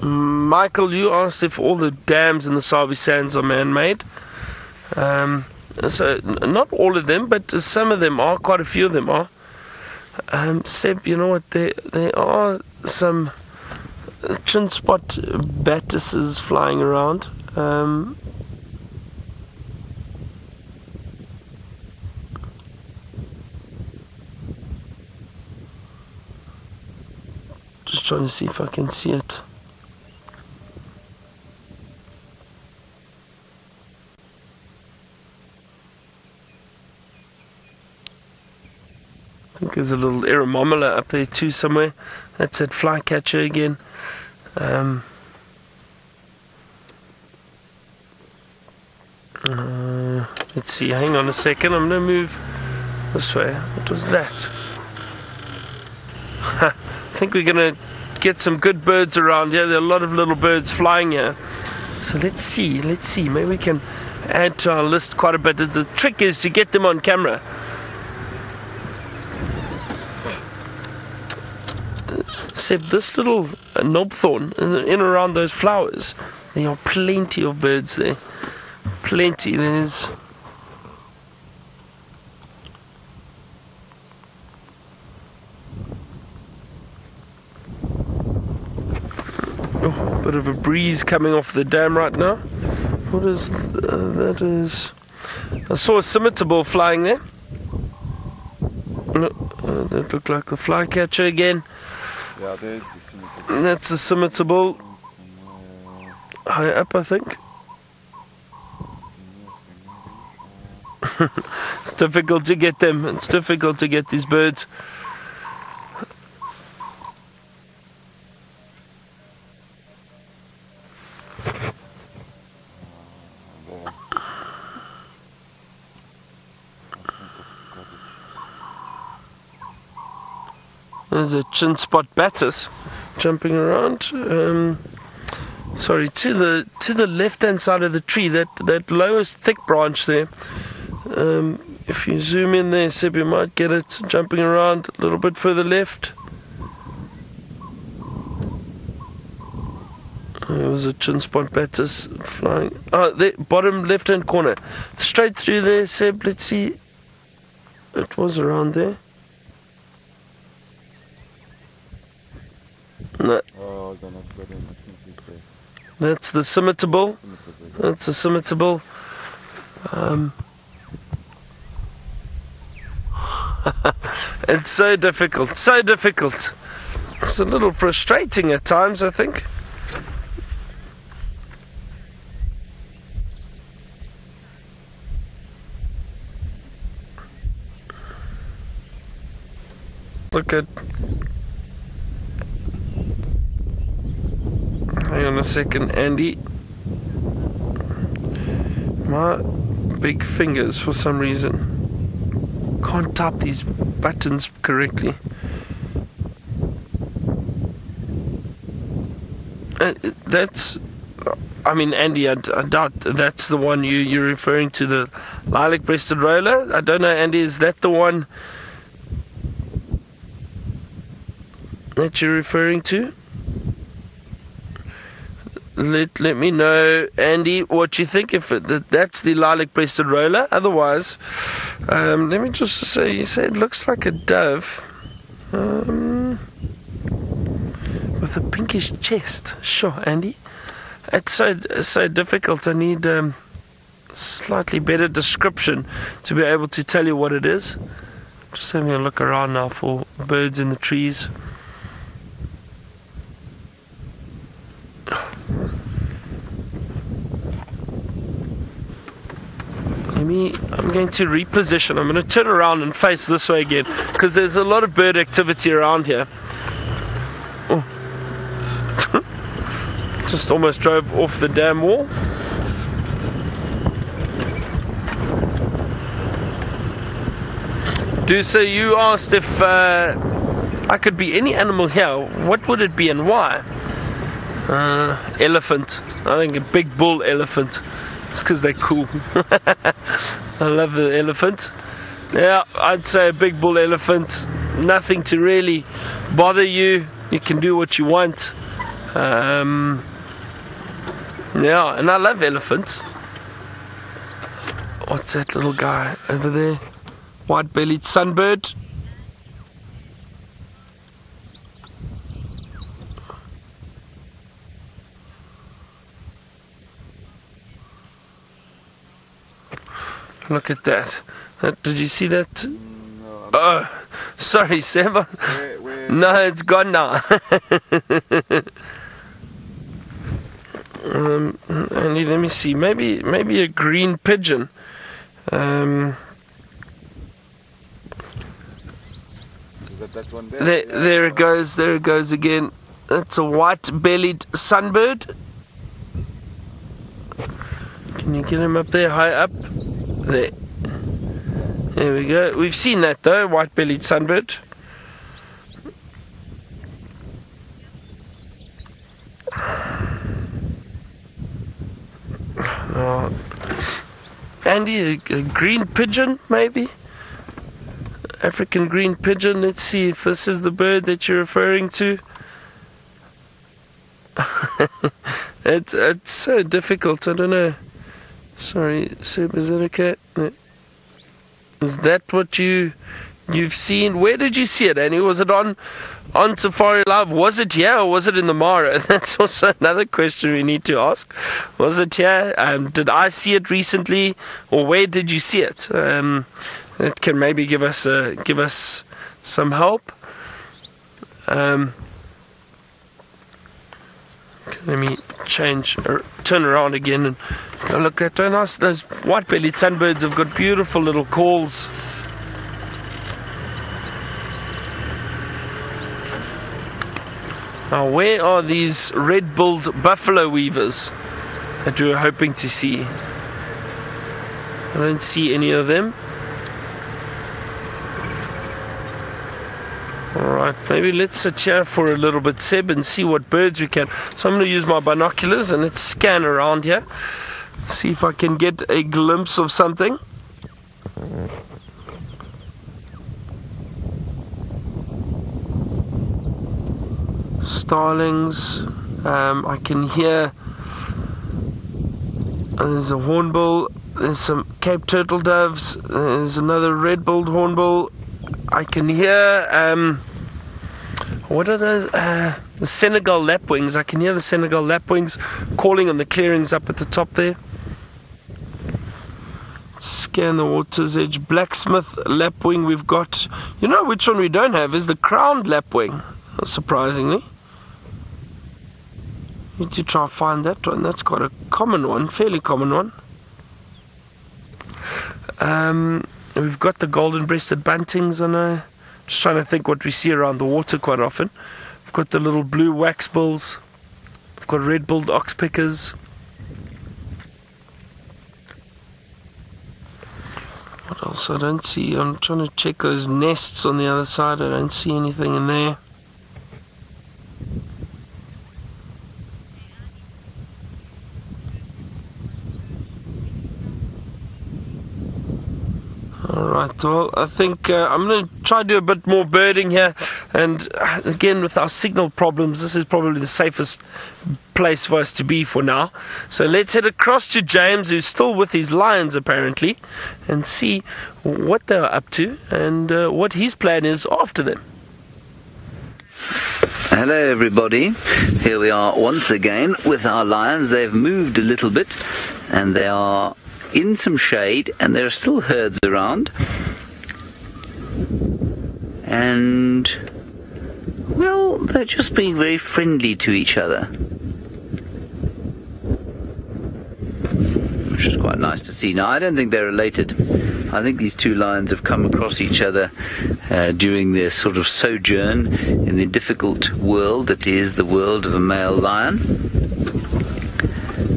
Michael, you asked if all the dams in the Sabi Sands are man-made. So, not all of them, but some of them are. Quite a few of them are. Seb, you know what? There are some chin spot batises flying around. Just trying to see if I can see it. I think there's a little aeromomola up there too somewhere. That's that flycatcher again. Let's see, hang on a second. I'm going to move this way. What was that? I think we're going to get some good birds around here. There are a lot of little birds flying here. So let's see. Maybe we can add to our list quite a bit. The trick is to get them on camera. Seb, this little knobthorn in and around those flowers, there are plenty of birds there. Plenty. There's... Oh, a bit of a breeze coming off the dam right now. What is that? Is I saw a scimitar flying there. That looked like the flycatcher again. Yeah, there's the scimitar. That's a scimitar high up, I think. It's difficult to get them. It's difficult to get these birds. There's a chin spot batis jumping around. Sorry, to the left-hand side of the tree, that lowest thick branch there. If you zoom in there, Seb, you might get it jumping around a little bit further left. There was a chin spot batis flying. Oh, the bottom left-hand corner, straight through there, Seb. Let's see. It was around there. No. Oh, I don't know if I think he's there. That's the scimitar. That's the scimitar. It's so difficult. It's a little frustrating at times, I think. Look at... Hang on a second, Andy. My big fingers, for some reason, can't type these buttons correctly. That's... I mean, Andy, I doubt that's the one you're referring to, the lilac-breasted roller. I don't know, Andy, is that the one that you're referring to? Let me know, Andy, what you think. If that's the lilac-breasted roller. Otherwise, let me just say, you say it looks like a dove with a pinkish chest. Sure, Andy. It's so difficult. I need slightly better description to be able to tell you what it is. Just having a look around now for birds in the trees. I'm going to reposition. I'm going to turn around and face this way again because there's a lot of bird activity around here. Oh. Just almost drove off the damn wall. So you asked if I could be any animal here. What would it be and why? Elephant. I think a big bull elephant. It's because they're cool. I love the elephant. Yeah, I'd say a big bull elephant. Nothing to really bother you. You can do what you want. Yeah, and I love elephants. What's that little guy over there? White-bellied sunbird. Look at that. Did you see that? No, Oh, sorry, Seb. where? No, it's gone now. And let me see. Maybe a green pigeon. Is that one there? There it goes. There it goes again. That's a white-bellied sunbird. Can you get him up there, high up? There. There we go. We've seen that though, white-bellied sunbird. Oh. Andy, a green pigeon, maybe? African green pigeon. Let's see if this is the bird that you're referring to. It's so difficult. I don't know. Sorry, Seb, is that okay? Is that what you've seen? Where did you see it, Annie? Was it on Safari Live? Was it here or was it in the Mara? That's also another question we need to ask. Was it here? Did I see it recently, or where did you see it? It can maybe give us some help. Let me turn around again and go look at those. Those white-bellied sunbirds have got beautiful little calls. Now, where are these red-billed buffalo weavers that we were hoping to see? I don't see any of them. Alright, maybe let's sit here for a little bit, Seb, and see what birds we can. So I'm going to use my binoculars and let's scan around here. See if I can get a glimpse of something. Starlings. I can hear. There's a hornbill. There's some Cape turtle doves. There's another red-billed hornbill. I can hear, what are those? The Senegal lapwings. I can hear the Senegal lapwings calling on the clearings up at the top there. Scan the water's edge. Blacksmith lapwing we've got. You know which one we don't have is the crowned lapwing, surprisingly. Need to try and find that one. That's quite a common one, fairly common one. We've got the golden-breasted buntings, I know. Just trying to think what we see around the water quite often. We've got the little blue waxbills. We've got red-billed oxpeckers. What else? I don't see. I'm trying to check those nests on the other side. I don't see anything in there. Alright, well, I think I'm going to try to do a bit more birding here. And again, with our signal problems, this is probably the safest place for us to be for now. So let's head across to James, who's still with his lions apparently, and see what they're up to and what his plan is after them. Hello everybody, here we are once again with our lions. They've moved a little bit and they are in some shade and there are still herds around, and well, they're just being very friendly to each other, which is quite nice to see. Now I don't think they're related. I think these two lions have come across each other during their sort of sojourn in the difficult world that is the world of a male lion.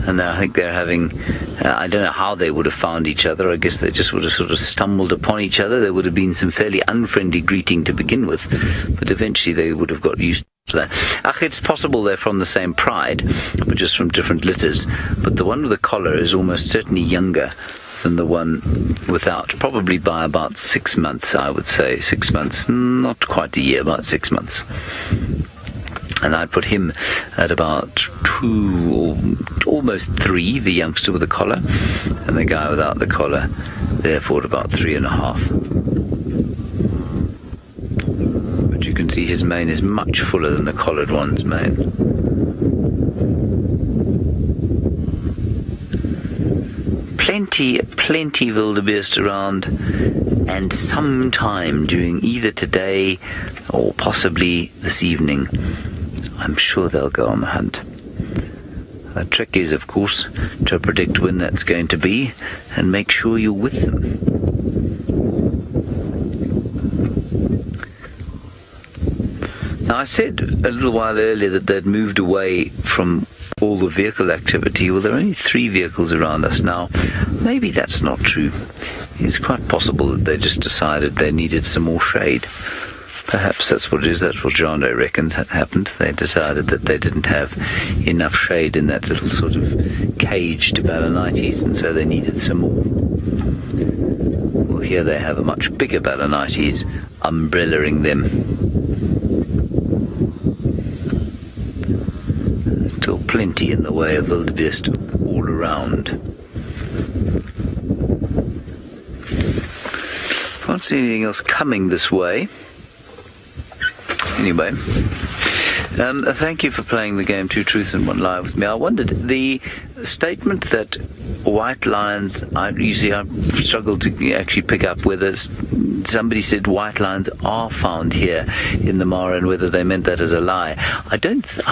And I think they're having, I don't know how they would have found each other. I guess they just would have sort of stumbled upon each other. There would have been some fairly unfriendly greeting to begin with, but eventually they would have got used to that. It's possible they're from the same pride, but just from different litters. But the one with the collar is almost certainly younger than the one without, probably by about 6 months, I would say. 6 months, not quite a year, about 6 months. And I'd put him at about 2 or almost 3, the youngster with the collar, and the guy without the collar, therefore at about 3.5. But you can see his mane is much fuller than the collared one's mane. Plenty wildebeest around, and sometime during either today or possibly this evening, I'm sure they'll go on the hunt. The trick is, of course, to predict when that's going to be and make sure you're with them. Now, I said a little while earlier that they'd moved away from all the vehicle activity. Well, there are only 3 vehicles around us now. Maybe that's not true. It's quite possible that they just decided they needed some more shade. Perhaps that's what it is. That's what Jondo reckons had happened. They decided that they didn't have enough shade in that little sort of caged Balanites, and so they needed some more. Well, here they have a much bigger Balanites umbrellaing them. There's still plenty in the way of wildebeest all around. Can't see anything else coming this way. Anyway, thank you for playing the game Two Truths and One Lie with me. I wondered, the statement that white lions, I struggled to actually pick up whether somebody said white lions are found here in the Mara and whether they meant that as a lie. I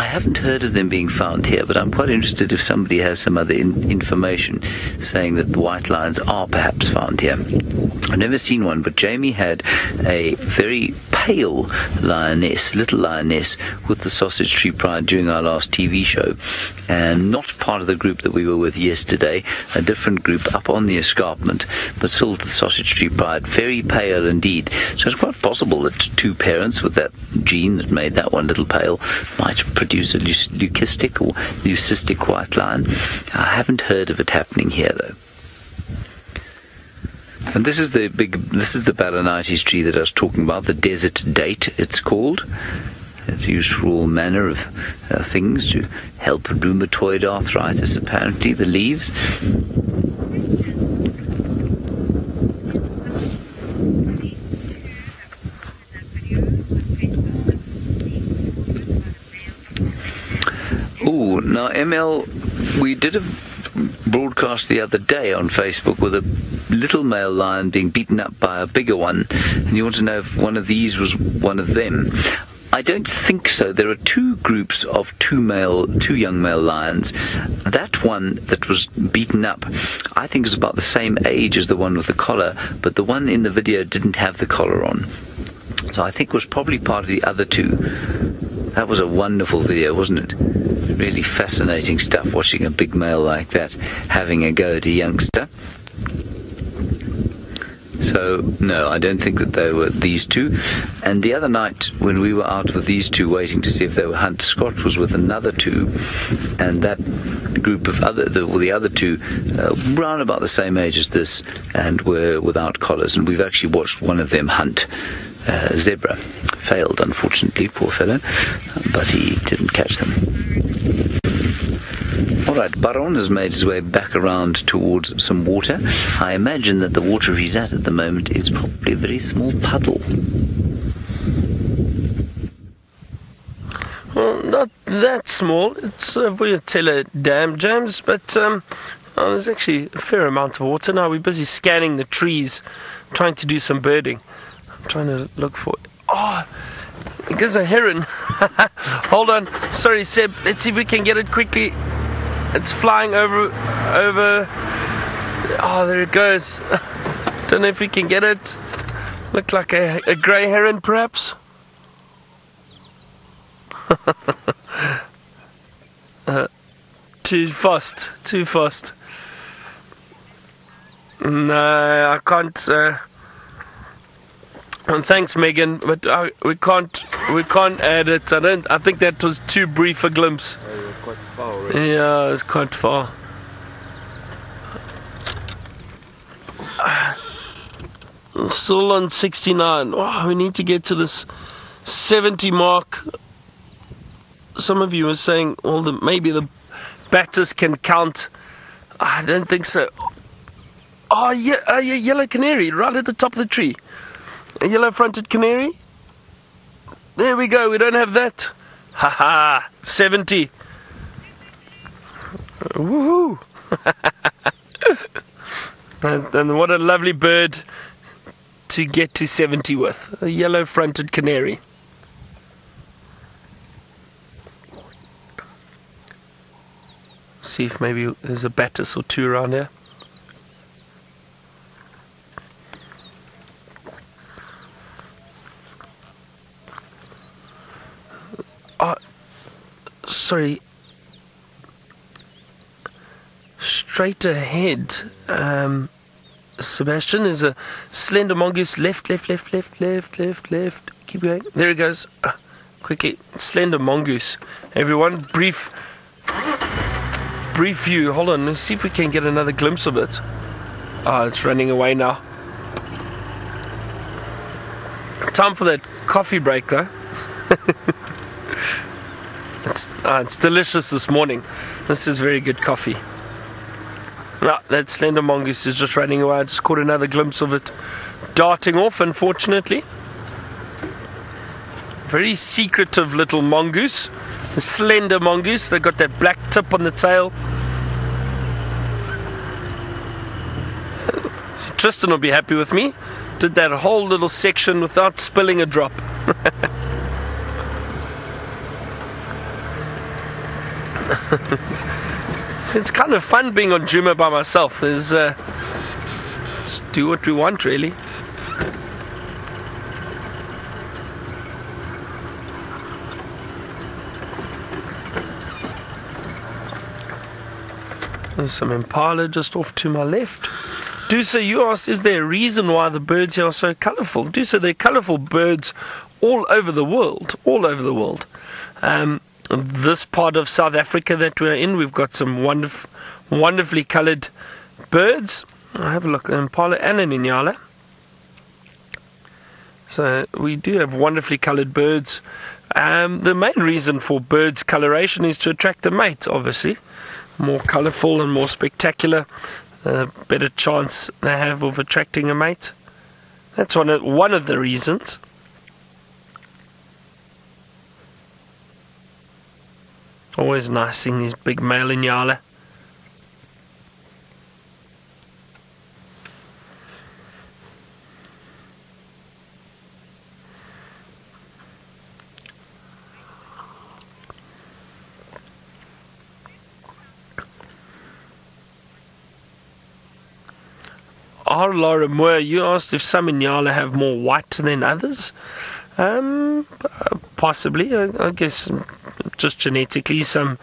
haven't heard of them being found here, but I'm quite interested if somebody has some other information saying that white lions are perhaps found here. I've never seen one, but Jamie had a very pale lioness, little lioness, with the Sausage Tree Pride during our last TV show, and not part of the group that we were with yesterday, a different group up on the escarpment, but still the Sausage Tree Pride, very pale indeed. So it's quite possible that 2 parents with that gene that made that one little pale might produce a leucistic or leucistic white lion. I haven't heard of it happening here though. And this is the Balanites tree that I was talking about, the desert date it's called. It's used for all manner of things to help rheumatoid arthritis, apparently, the leaves. Oh, now ML, we did a broadcast the other day on Facebook with a little male lion being beaten up by a bigger one, and you want to know if one of these was one of them. I don't think so. There are 2 groups of 2 young male lions. That one that was beaten up, I think, is about the same age as the one with the collar, but the one in the video didn't have the collar on. So I think it was probably part of the other 2. That was a wonderful video, wasn't it? Really fascinating stuff, watching a big male like that having a go at a youngster. So, no, I don't think that they were these two. And the other night, when we were out with these two waiting to see if they were hunt, Scott was with another two, and that group of the other two, around about the same age as this, and were without collars. And we've actually watched one of them hunt zebra. Failed, unfortunately, poor fellow, but he didn't catch them. All right, Baron has made his way back around towards some water. I imagine that the water he's at the moment is probably a very small puddle. Well, not that small. It's a Vuyatela Dam, James, but there's actually a fair amount of water. Now we're busy scanning the trees, trying to do some birding. I'm trying to look for... Oh, there's a heron. Hold on. Sorry, Seb. Let's see if we can get it quickly. It's flying over. Oh, there it goes. Don't know if we can get it. Look like a grey heron, perhaps. Too fast. No, I can't. And thanks, Megan, but we can't add it. I think that was too brief a glimpse. Oh, it's quite far already. Yeah, it's quite far. Still on 69. Oh, we need to get to this 70 mark. Some of you were saying, well, maybe the batters can count. I don't think so. Oh, yeah, yellow canary right at the top of the tree. A yellow-fronted canary. There we go. We don't have that. Haha, 70. Woohoo! and what a lovely bird to get to 70 with. A yellow-fronted canary. See if maybe there's a Battis or two around here. Sorry. Straight ahead, Sebastian, there's a slender mongoose. Left. Keep going. There it goes. Quickly. Slender mongoose. Everyone, brief view. Hold on, let's see if we can get another glimpse of it. Oh, it's running away now. Time for that coffee break, though. It's delicious this morning. This is very good coffee. That slender mongoose is just running away. I just caught another glimpse of it darting off, unfortunately. Very secretive little mongoose. A slender mongoose. They've got that black tip on the tail. So Tristan will be happy with me. Did that whole little section without spilling a drop. So it's kind of fun being on Djuma by myself. There's just do what we want, really. There's some impala just off to my left. Dusa, you asked, is there a reason why the birds here are so colourful? Dusa, they're colourful birds all over the world. This part of South Africa that we're in, we've got some wonderfully coloured birds. I'll have a look at impala and an inyala. So we do have wonderfully coloured birds. The main reason for birds' coloration is to attract a mate, obviously. More colourful and more spectacular, better chance they have of attracting a mate. That's one of the reasons. Always nice seeing these big male inyala. Laura Moore, you asked if some inyala have more white than others. Possibly, I guess, just genetically, some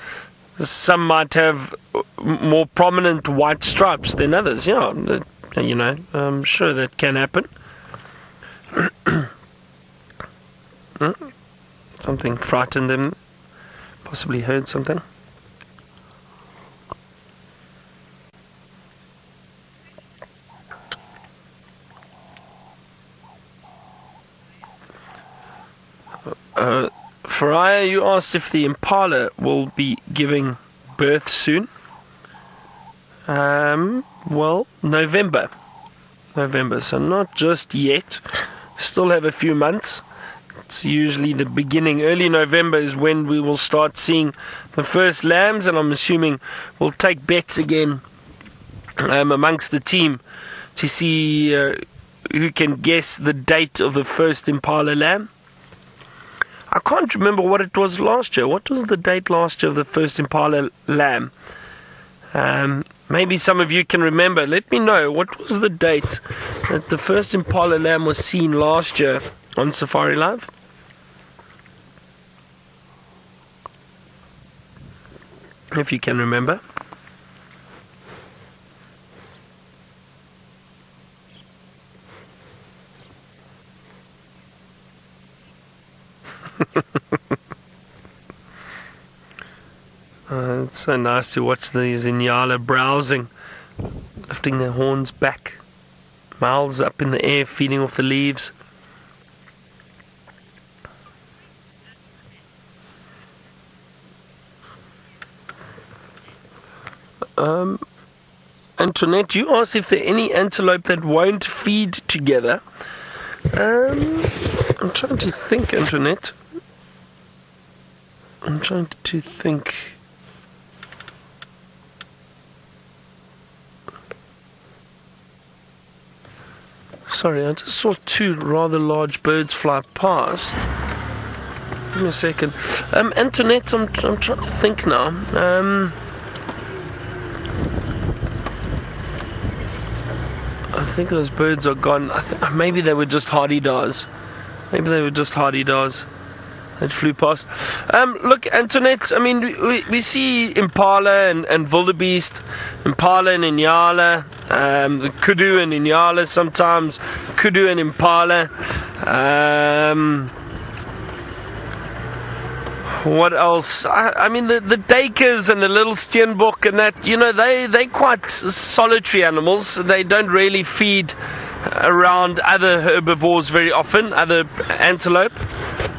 might have more prominent white stripes than others. Yeah, I'm sure that can happen. Something frightened them, possibly heard something. Faraya, you asked if the impala will be giving birth soon. Well, November, so not just yet. Still have a few months. It's usually the beginning, early November is when we will start seeing the first lambs, and I'm assuming we'll take bets again amongst the team to see who can guess the date of the first impala lamb. I can't remember what it was last year. What was the date last year of the first impala lamb? Maybe some of you can remember. Let me know. What was the date that the first impala lamb was seen last year on Safari Live? If you can remember. It's so nice to watch these Inyala browsing, lifting their horns back, mouths up in the air, feeding off the leaves. Antoinette, you asked if there are any antelope that won't feed together. I'm trying to think, Antoinette. I'm trying to think. Sorry, I just saw two rather large birds fly past. Give me a second. Antoinette, I'm trying to think now. I think those birds are gone. Maybe they were just hardy-dars. That flew past. Look, Antoinette, I mean, we see impala and wildebeest, impala and inyala, kudu and inyala sometimes, kudu and impala. What else? I mean, the duikers and the little steenbok and that, they're quite solitary animals. They don't really feed around other herbivores very often, other antelope.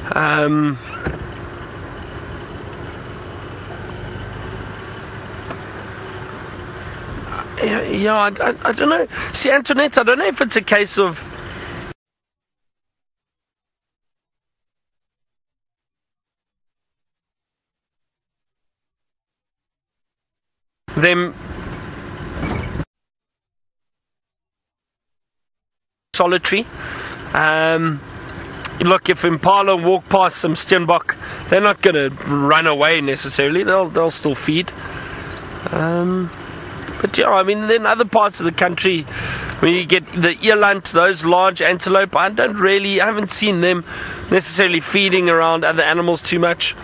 I don't know. See, Antoinette, I don't know if it's a case of them solitary. Look, if impala walk past some steenbok, they're not going to run away necessarily. They'll still feed. But yeah, I mean, in other parts of the country, when you get the eland, those large antelope, I haven't seen them necessarily feeding around other animals too much.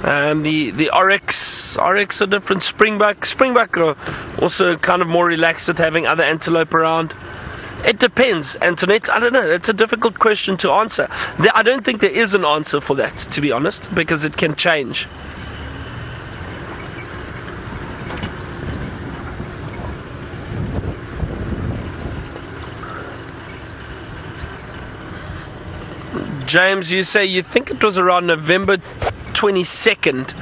The oryx are different. Springbuck are also kind of more relaxed with having other antelope around. It depends, Antoinette. I don't know. It's a difficult question to answer. I don't think there is an answer for that, to be honest, because it can change. James, you say you think it was around November 22nd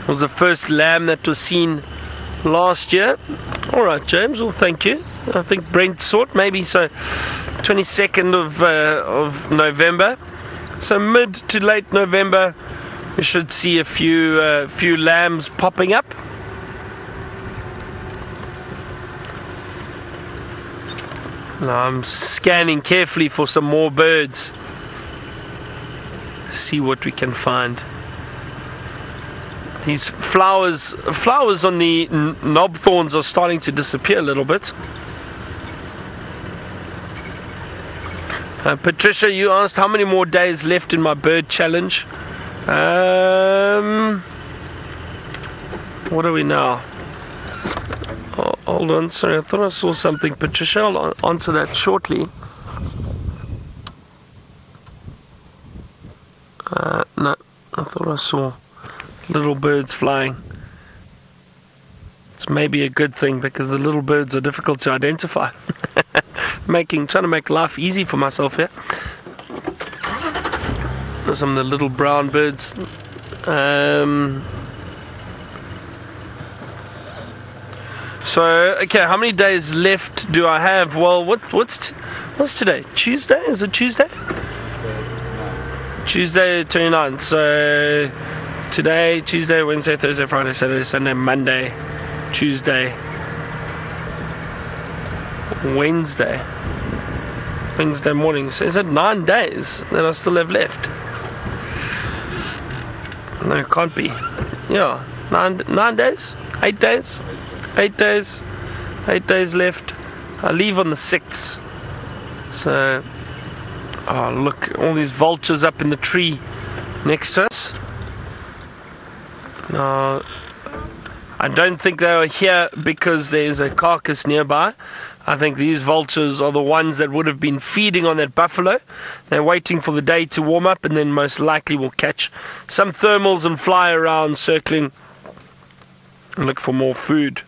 was the first lamb that was seen last year. All right, James. Well, thank you. I think Brent thought maybe so. 22nd of November. So mid to late November, we should see a few lambs popping up. Now I'm scanning carefully for some more birds. See what we can find. These flowers on the knob thorns are starting to disappear a little bit. Patricia, you asked how many more days left in my bird challenge. What are we now? Oh, hold on, sorry, I thought I saw something. Patricia, I'll answer that shortly. No, I thought I saw little birds flying. It's maybe a good thing because the little birds are difficult to identify. Trying to make life easy for myself here. Some of the little brown birds. So, okay, how many days left do I have? Well, what's today? Tuesday? Is it Tuesday? Tuesday 29th. So today, Tuesday, Wednesday, Thursday, Friday, Saturday, Sunday, Monday, Tuesday, Wednesday morning. So is it 9 days that I still have left? No, it can't be. Yeah, 9 days? 8 days? 8 days. 8 days left. I leave on the 6th. So, oh look, all these vultures up in the tree next to us. No, I don't think they are here because there's a carcass nearby. I think these vultures are the ones that would have been feeding on that buffalo. They're waiting for the day to warm up and then most likely will catch some thermals and fly around circling and look for more food.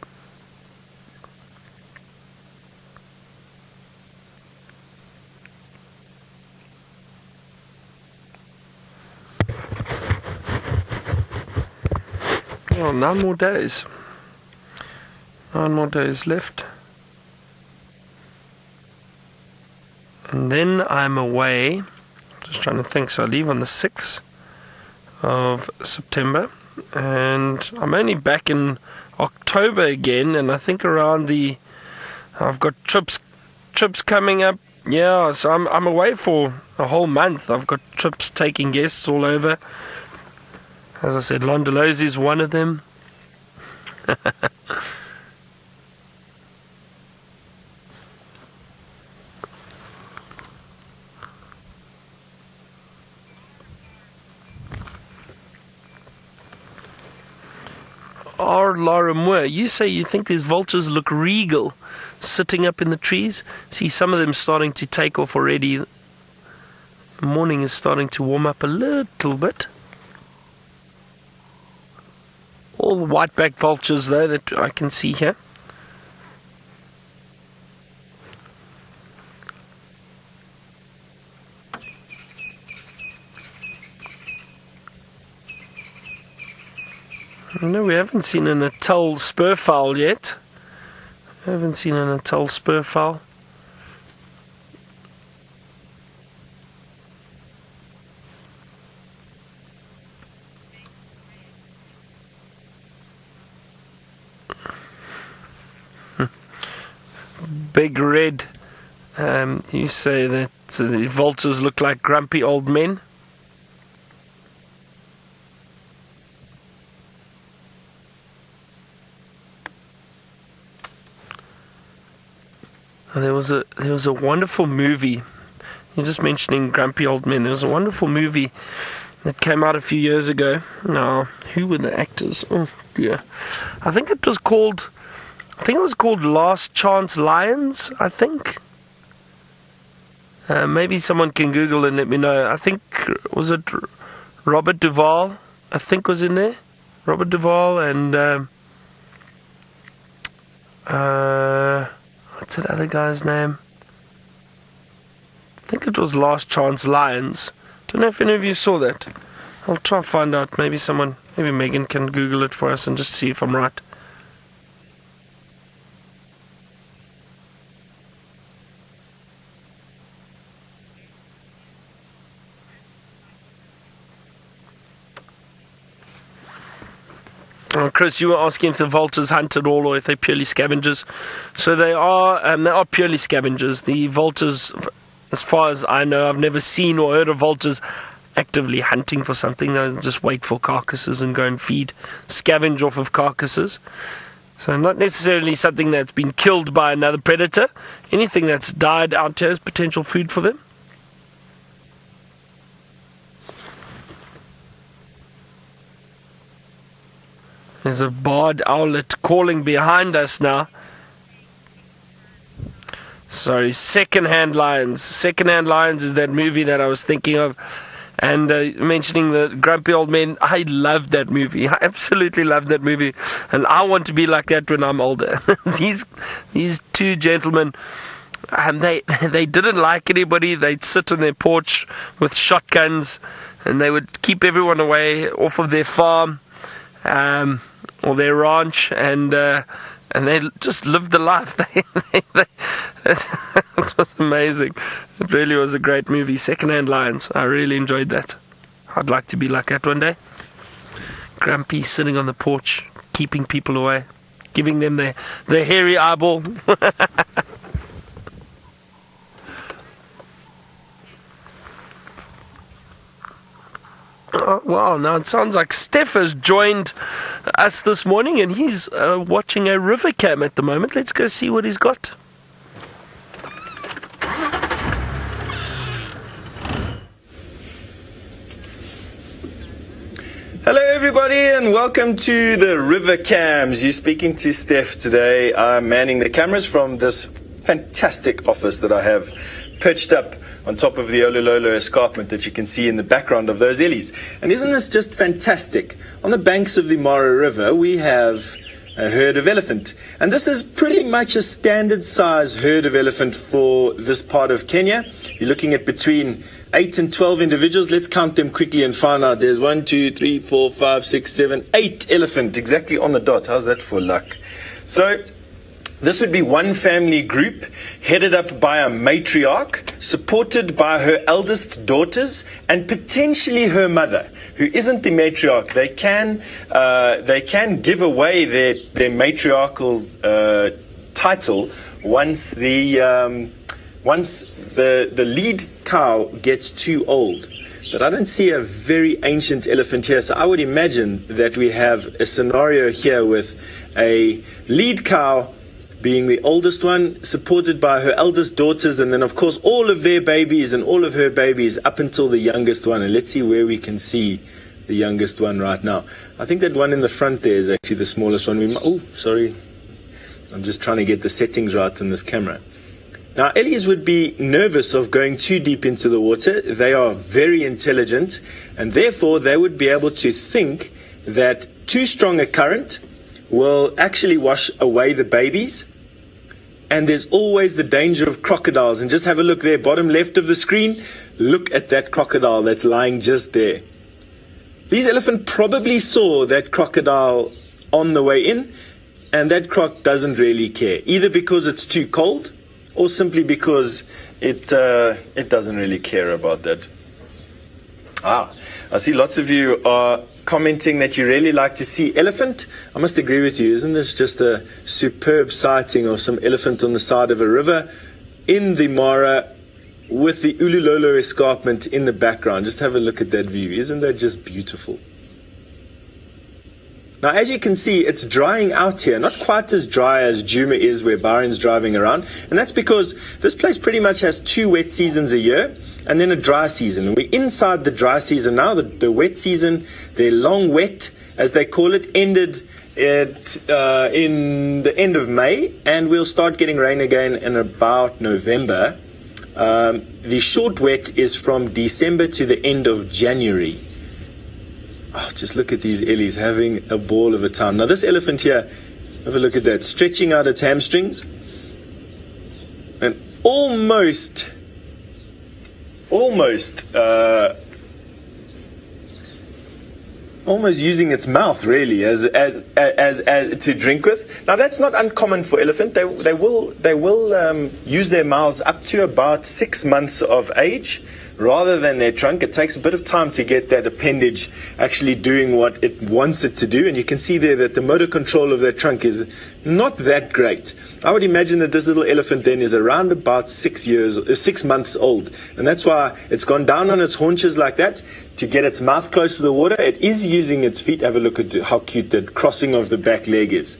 Oh, 9 more days. 9 more days left. And then I'm away. Just trying to think. So I leave on the 6th of September. And I'm only back in October again. And I think I've got trips coming up. Yeah, so I'm away for a whole month. I've got trips taking guests all over. As I said, Londolozi is one of them. Laura Moore, you say you think these vultures look regal sitting up in the trees? See some of them starting to take off already. The morning is starting to warm up a little bit. All the white-backed vultures, though, that I can see here. No, we haven't seen an atoll spurfowl yet. I haven't seen an atoll spurfowl. Big Red, you say that the vultures look like grumpy old men? There was a wonderful movie. You're just mentioning grumpy old men. There was a wonderful movie that came out a few years ago. Now, who were the actors? Oh dear, I think it was called Last Chance Lions. I think. Maybe someone can Google and let me know. I think was it Robert Duvall? I think was in there. Robert Duvall and what's that other guy's name? I think it was Last Chance Lions. Don't know if any of you saw that. I'll try and find out. Maybe Megan can Google it for us and just see if I'm right. Chris, you were asking if the vultures hunt at all or if they're purely scavengers. So they are purely scavengers. The vultures, as far as I know, I've never seen or heard of vultures actively hunting for something. They'll just wait for carcasses and go and scavenge off of carcasses. So not necessarily something that's been killed by another predator. Anything that's died out here is potential food for them. There's a barred owlet calling behind us now. Sorry, Secondhand Lions. Secondhand Lions is that movie that I was thinking of. And mentioning the Grumpy Old Men, I loved that movie. I absolutely loved that movie. And I want to be like that when I'm older. These two gentlemen, they didn't like anybody. They'd sit on their porch with shotguns, and they would keep everyone away off of their farm or their ranch, and they just lived the life. It was amazing. It really was a great movie. Secondhand Lions. I really enjoyed that. I'd like to be like that one day. Grumpy sitting on the porch, keeping people away, giving them their hairy eyeball. Oh, wow, now it sounds like Steph has joined us this morning, and he's watching a river cam at the moment. Let's go see what he's got. Hello everybody and welcome to the River Cams. You're speaking to Steph today. I'm manning the cameras from this fantastic office that I have perched up on top of the Olololo escarpment that you can see in the background of those ellies. And isn't this just fantastic? On the banks of the Mara River we have a herd of elephant. And this is pretty much a standard size herd of elephant for this part of Kenya. You're looking at between 8 and 12 individuals. Let's count them quickly and find out. There's 1, 2, 3, 4, 5, 6, 7, 8 elephant, exactly on the dot. How's that for luck? So this would be one family group headed up by a matriarch, supported by her eldest daughters and potentially her mother, who isn't the matriarch. They can give away their matriarchal title once the lead cow gets too old. But I don't see a very ancient elephant here, so I would imagine that we have a scenario here with a lead cow being the oldest one, supported by her eldest daughters, and then of course all of their babies and all of her babies up until the youngest one. And let's see where we can see the youngest one right now. I think that one in the front there is actually the smallest one. Oh, sorry. I'm just trying to get the settings right on this camera. Now, ellies would be nervous of going too deep into the water. They are very intelligent, and therefore they would be able to think that too strong a current will actually wash away the babies. And there's always the danger of crocodiles. And just have a look there, bottom left of the screen. Look at that crocodile that's lying just there. These elephants probably saw that crocodile on the way in, and that croc doesn't really care, either because it's too cold or simply because it doesn't really care about that. I see lots of you are commenting that you really like to see elephant. I must agree with you. Isn't this just a superb sighting of some elephant on the side of a river in the Mara with the Ululolo escarpment in the background? Just have a look at that view. Isn't that just beautiful? Now, as you can see, it's drying out here. Not quite as dry as Djuma is, where Byron's driving around. And that's because this place pretty much has 2 wet seasons a year and then a dry season. And we're inside the dry season now. The wet season, their long wet, as they call it, ended in the end of May. And we'll start getting rain again in about November. The short wet is from December to the end of January. Oh, just look at these ellies having a ball of a time. Now this elephant here, have a look at that, stretching out its hamstrings and almost using its mouth really as to drink with. Now that's not uncommon for elephant. They will use their mouths up to about 6 months of age, rather than their trunk. It takes a bit of time to get that appendage actually doing what it wants it to do. And you can see there that the motor control of that trunk is not that great. I would imagine that this little elephant then is around about 6 months old. And that's why it's gone down on its haunches like that to get its mouth close to the water. It is using its feet. Have a look at how cute that crossing of the back leg is.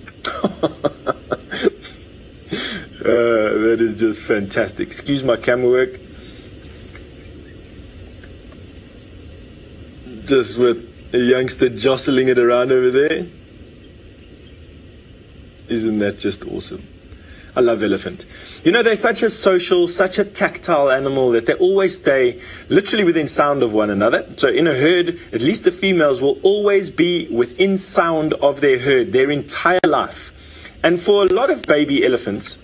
That is just fantastic. Excuse my camera work. Just with a youngster jostling it around over there. Isn't that just awesome? I love elephant. You know, they're such a social, such a tactile animal that they always stay literally within sound of one another. So in a herd, at least the females will always be within sound of their herd their entire life. And for a lot of baby elephants,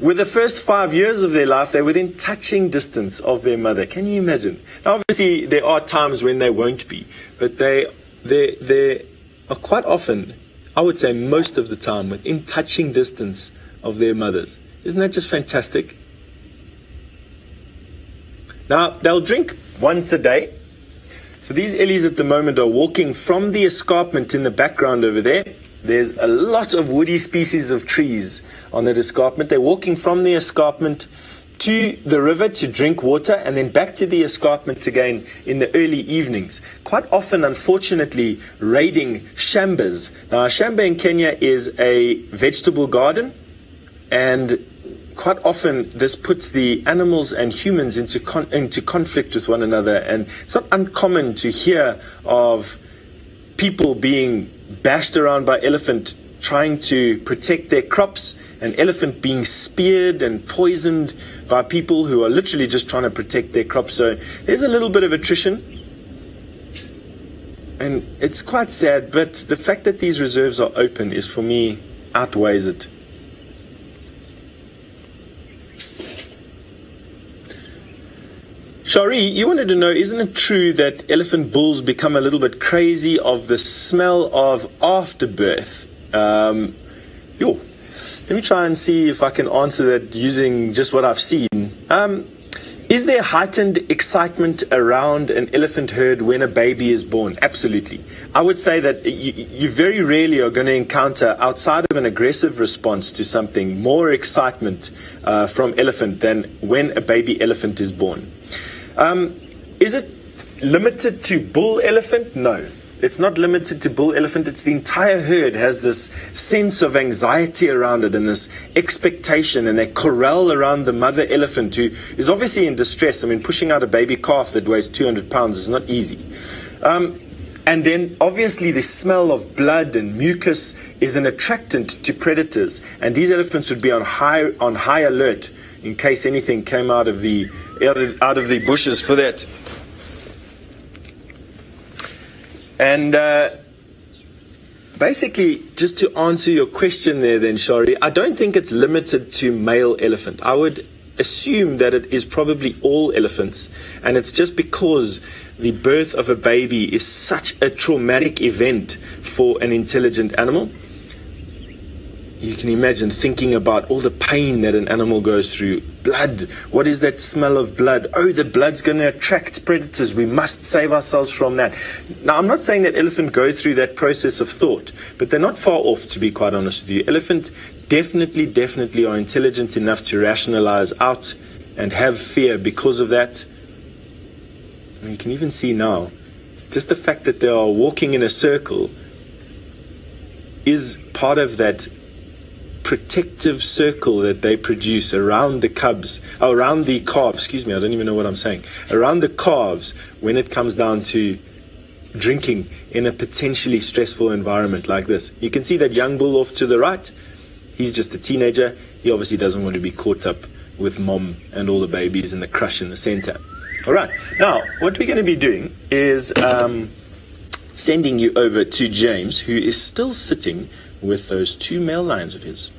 with the first 5 years of their life, they're within touching distance of their mother. Can you imagine? Now, obviously, there are times when they won't be, but they are quite often, I would say most of the time, within touching distance of their mothers. Isn't that just fantastic? Now, they'll drink once a day. So these ellies at the moment are walking from the escarpment in the background over there. There's a lot of woody species of trees on that escarpment. They're walking from the escarpment to the river to drink water and then back to the escarpment again in the early evenings. Quite often, unfortunately, raiding shambas. Now, a shamba in Kenya is a vegetable garden, and quite often this puts the animals and humans into conflict with one another. And it's not uncommon to hear of people being bashed around by elephant trying to protect their crops, an elephant being speared and poisoned by people who are literally just trying to protect their crops. So there's a little bit of attrition, and it's quite sad, but the fact that these reserves are open is, for me, outweighs it. Shari, you wanted to know, isn't it true that elephant bulls become a little bit crazy of the smell of afterbirth? Let me try and see if I can answer that using just what I've seen. Is there heightened excitement around an elephant herd when a baby is born? Absolutely. I would say that you very rarely are going to encounter, outside of an aggressive response to something, more excitement from elephant than when a baby elephant is born. Is it limited to bull elephant? No. It's not limited to bull elephant. It's the entire herd has this sense of anxiety around it and this expectation, and they corral around the mother elephant who is obviously in distress. I mean, pushing out a baby calf that weighs 200 pounds is not easy. And then obviously the smell of blood and mucus is an attractant to predators, and these elephants would be on high alert in case anything came out of the bushes for that. And basically, just to answer your question there then, Shari, I don't think it's limited to male elephant. I would assume that it is probably all elephants, and it's just because the birth of a baby is such a traumatic event for an intelligent animal. You can imagine thinking about all the pain that an animal goes through. Blood. What is that smell of blood? Oh, the blood's going to attract predators. We must save ourselves from that. Now, I'm not saying that elephant go through that process of thought, but they're not far off, to be quite honest with you. Elephant definitely are intelligent enough to rationalize out and have fear because of that. I mean, you can even see now, just the fact that they are walking in a circle is part of that protective circle that they produce around the calves, I don't even know what I'm saying, around the calves when it comes down to drinking in a potentially stressful environment like this. You can see that young bull off to the right. He's just a teenager. He obviously doesn't want to be caught up with mom and all the babies and the crush in the center. All right, now what we're going to be doing is sending you over to James, who is still sitting with those two male lions of his.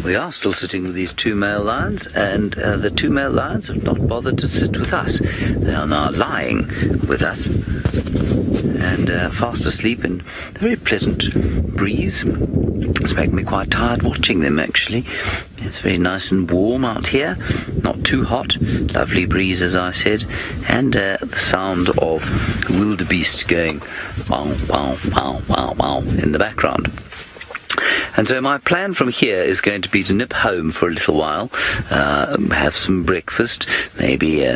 We are still sitting with these two male lions, and the two male lions have not bothered to sit with us. They are now lying with us and fast asleep in a very pleasant breeze. It's making me quite tired watching them, actually. It's very nice and warm out here, not too hot, lovely breeze, as I said, and the sound of wildebeest going wow, wow, wow, wow, wow in the background. And so my plan from here is going to be to nip home for a little while, have some breakfast, maybe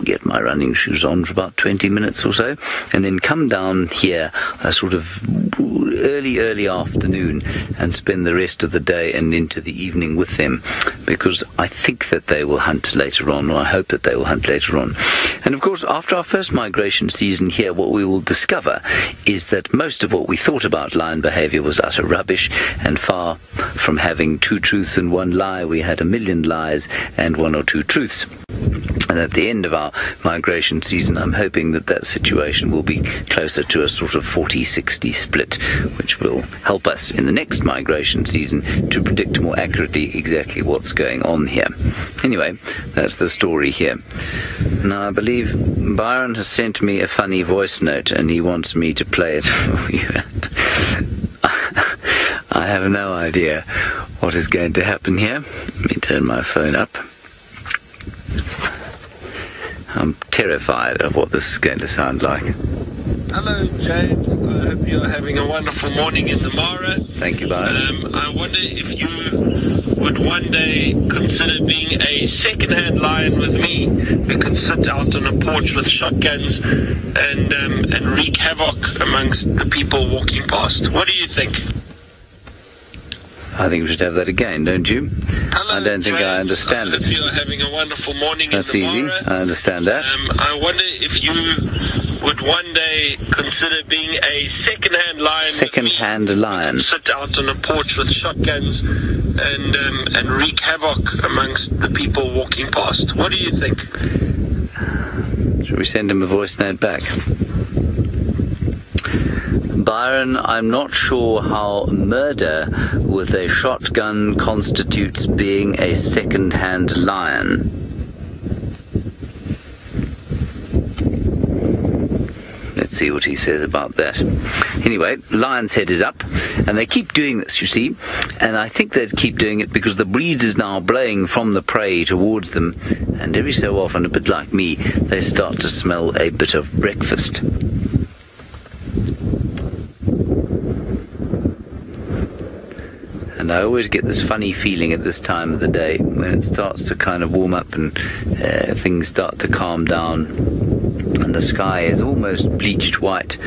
get my running shoes on for about 20 minutes or so, and then come down here sort of early afternoon and spend the rest of the day and into the evening with them. because I think that they will hunt later on, or I hope that they will hunt later on. And of course, after our first migration season here, what we will discover is that most of what we thought about lion behavior was utter rubbish, and far from having 2 truths and 1 lie, we had 1,000,000 lies and 1 or 2 truths. And at the end of our migration season, I'm hoping that that situation will be closer to a sort of 40-60 split, which will help us in the next migration season to predict more accurately exactly what's going on here. Anyway, that's the story here. Now, I believe Byron has sent me a funny voice note, and he wants me to play it for you. I have no idea what is going to happen here. Let me turn my phone up. I'm terrified of what this is going to sound like. Hello, James. I hope you're having a wonderful morning in the Mara. Thank you, Byron. I wonder if you would one day consider being a second-hand lion with me. We could sit out on a porch with shotguns and wreak havoc amongst the people walking past. What do you think? I think we should have that again, don't you? Hello, I don't think I understand I hope it. you're having a wonderful morning That's in the easy. Mara. I understand that. I wonder if you would one day consider being a second-hand lion. Second-hand lion. Sit out on a porch with shotguns and wreak havoc amongst the people walking past. What do you think? Should we send him a voice note back? Byron, I'm not sure how murder with a shotgun constitutes being a second-hand lion. Let's see what he says about that. Anyway, lion's head is up, and they keep doing this, you see, and I think they keep doing it because the breeze is now blowing from the prey towards them, and every so often, a bit like me, they start to smell a bit of breakfast. And I always get this funny feeling at this time of the day when it starts to kind of warm up and things start to calm down and the sky is almost bleached white.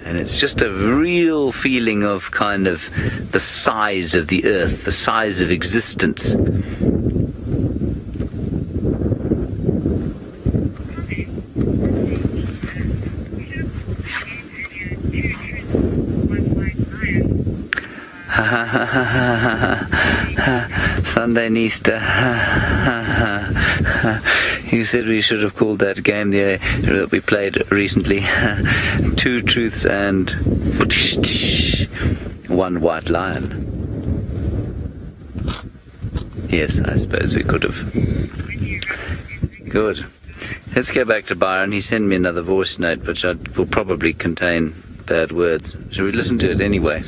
And it's just a real feeling of kind of the size of the earth, the size of existence. Sunday Easter. You said we should have called that game that we played recently 2 truths and 1 white lion. Yes, I suppose we could have. Good. Let's go back to Byron. He sent me another voice note, which will probably contain bad words. Shall we listen to it anyway?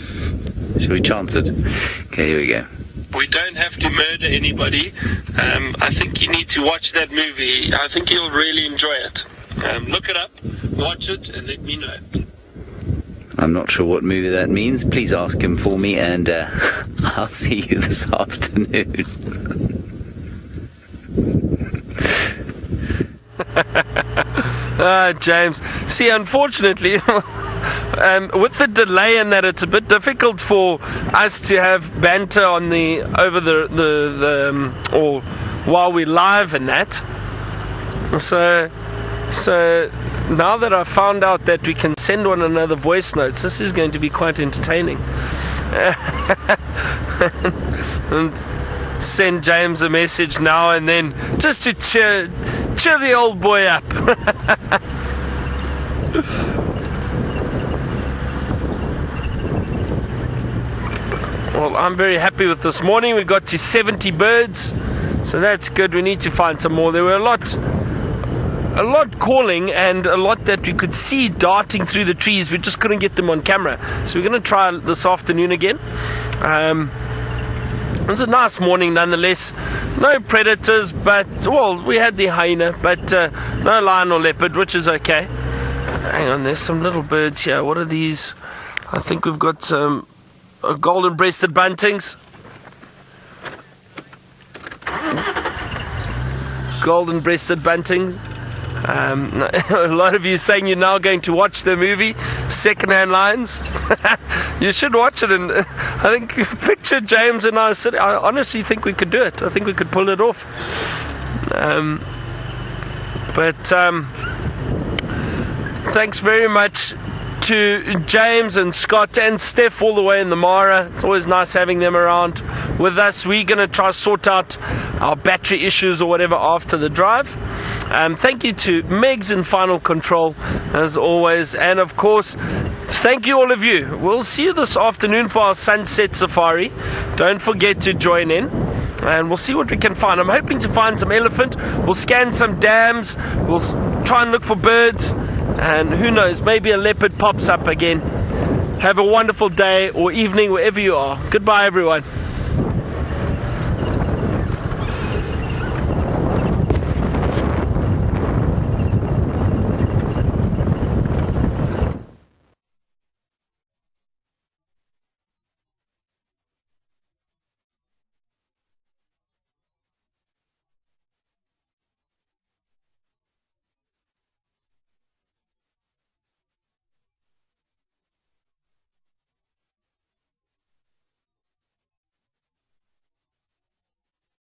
Shall we chance it? Okay, here we go. We don't have to murder anybody. I think you need to watch that movie. I think you'll really enjoy it. Look it up, watch it, and let me know. I'm not sure what movie that means. Please ask him for me, and I'll see you this afternoon. James. See, unfortunately, with the delay in that, it's a bit difficult for us to have banter on or while we're live and that. So now that I've found out that we can send one another voice notes, this is going to be quite entertaining. And send James a message now and then just to cheer the old boy up. Well, I'm very happy with this morning. We got to 70 birds, so that's good. We need to find some more. There were a lot calling and a lot that we could see darting through the trees. We just couldn't get them on camera, so we're going to try this afternoon again. It was a nice morning nonetheless. No predators, but, well, we had the hyena, but no lion or leopard, which is okay. Hang on, there's some little birds here. What are these? I think we've got some golden-breasted buntings. Golden-breasted buntings. A lot of you saying you're now going to watch the movie Secondhand Lions. You should watch it, and I think picture James and I sitting. I honestly think we could do it. I think we could pull it off. Thanks very much to James and Scott and Steph all the way in the Mara. It's always nice having them around with us. We're going to try sort out our battery issues or whatever after the drive. Thank you to Megs in Final Control as always, and of course thank you all of you. We'll see you this afternoon for our sunset safari. Don't forget to join in, and we'll see what we can find. I'm hoping to find some elephant. We'll scan some dams. We'll try and look for birds, and who knows, maybe a leopard pops up again. Have a wonderful day or evening wherever you are. Goodbye everyone.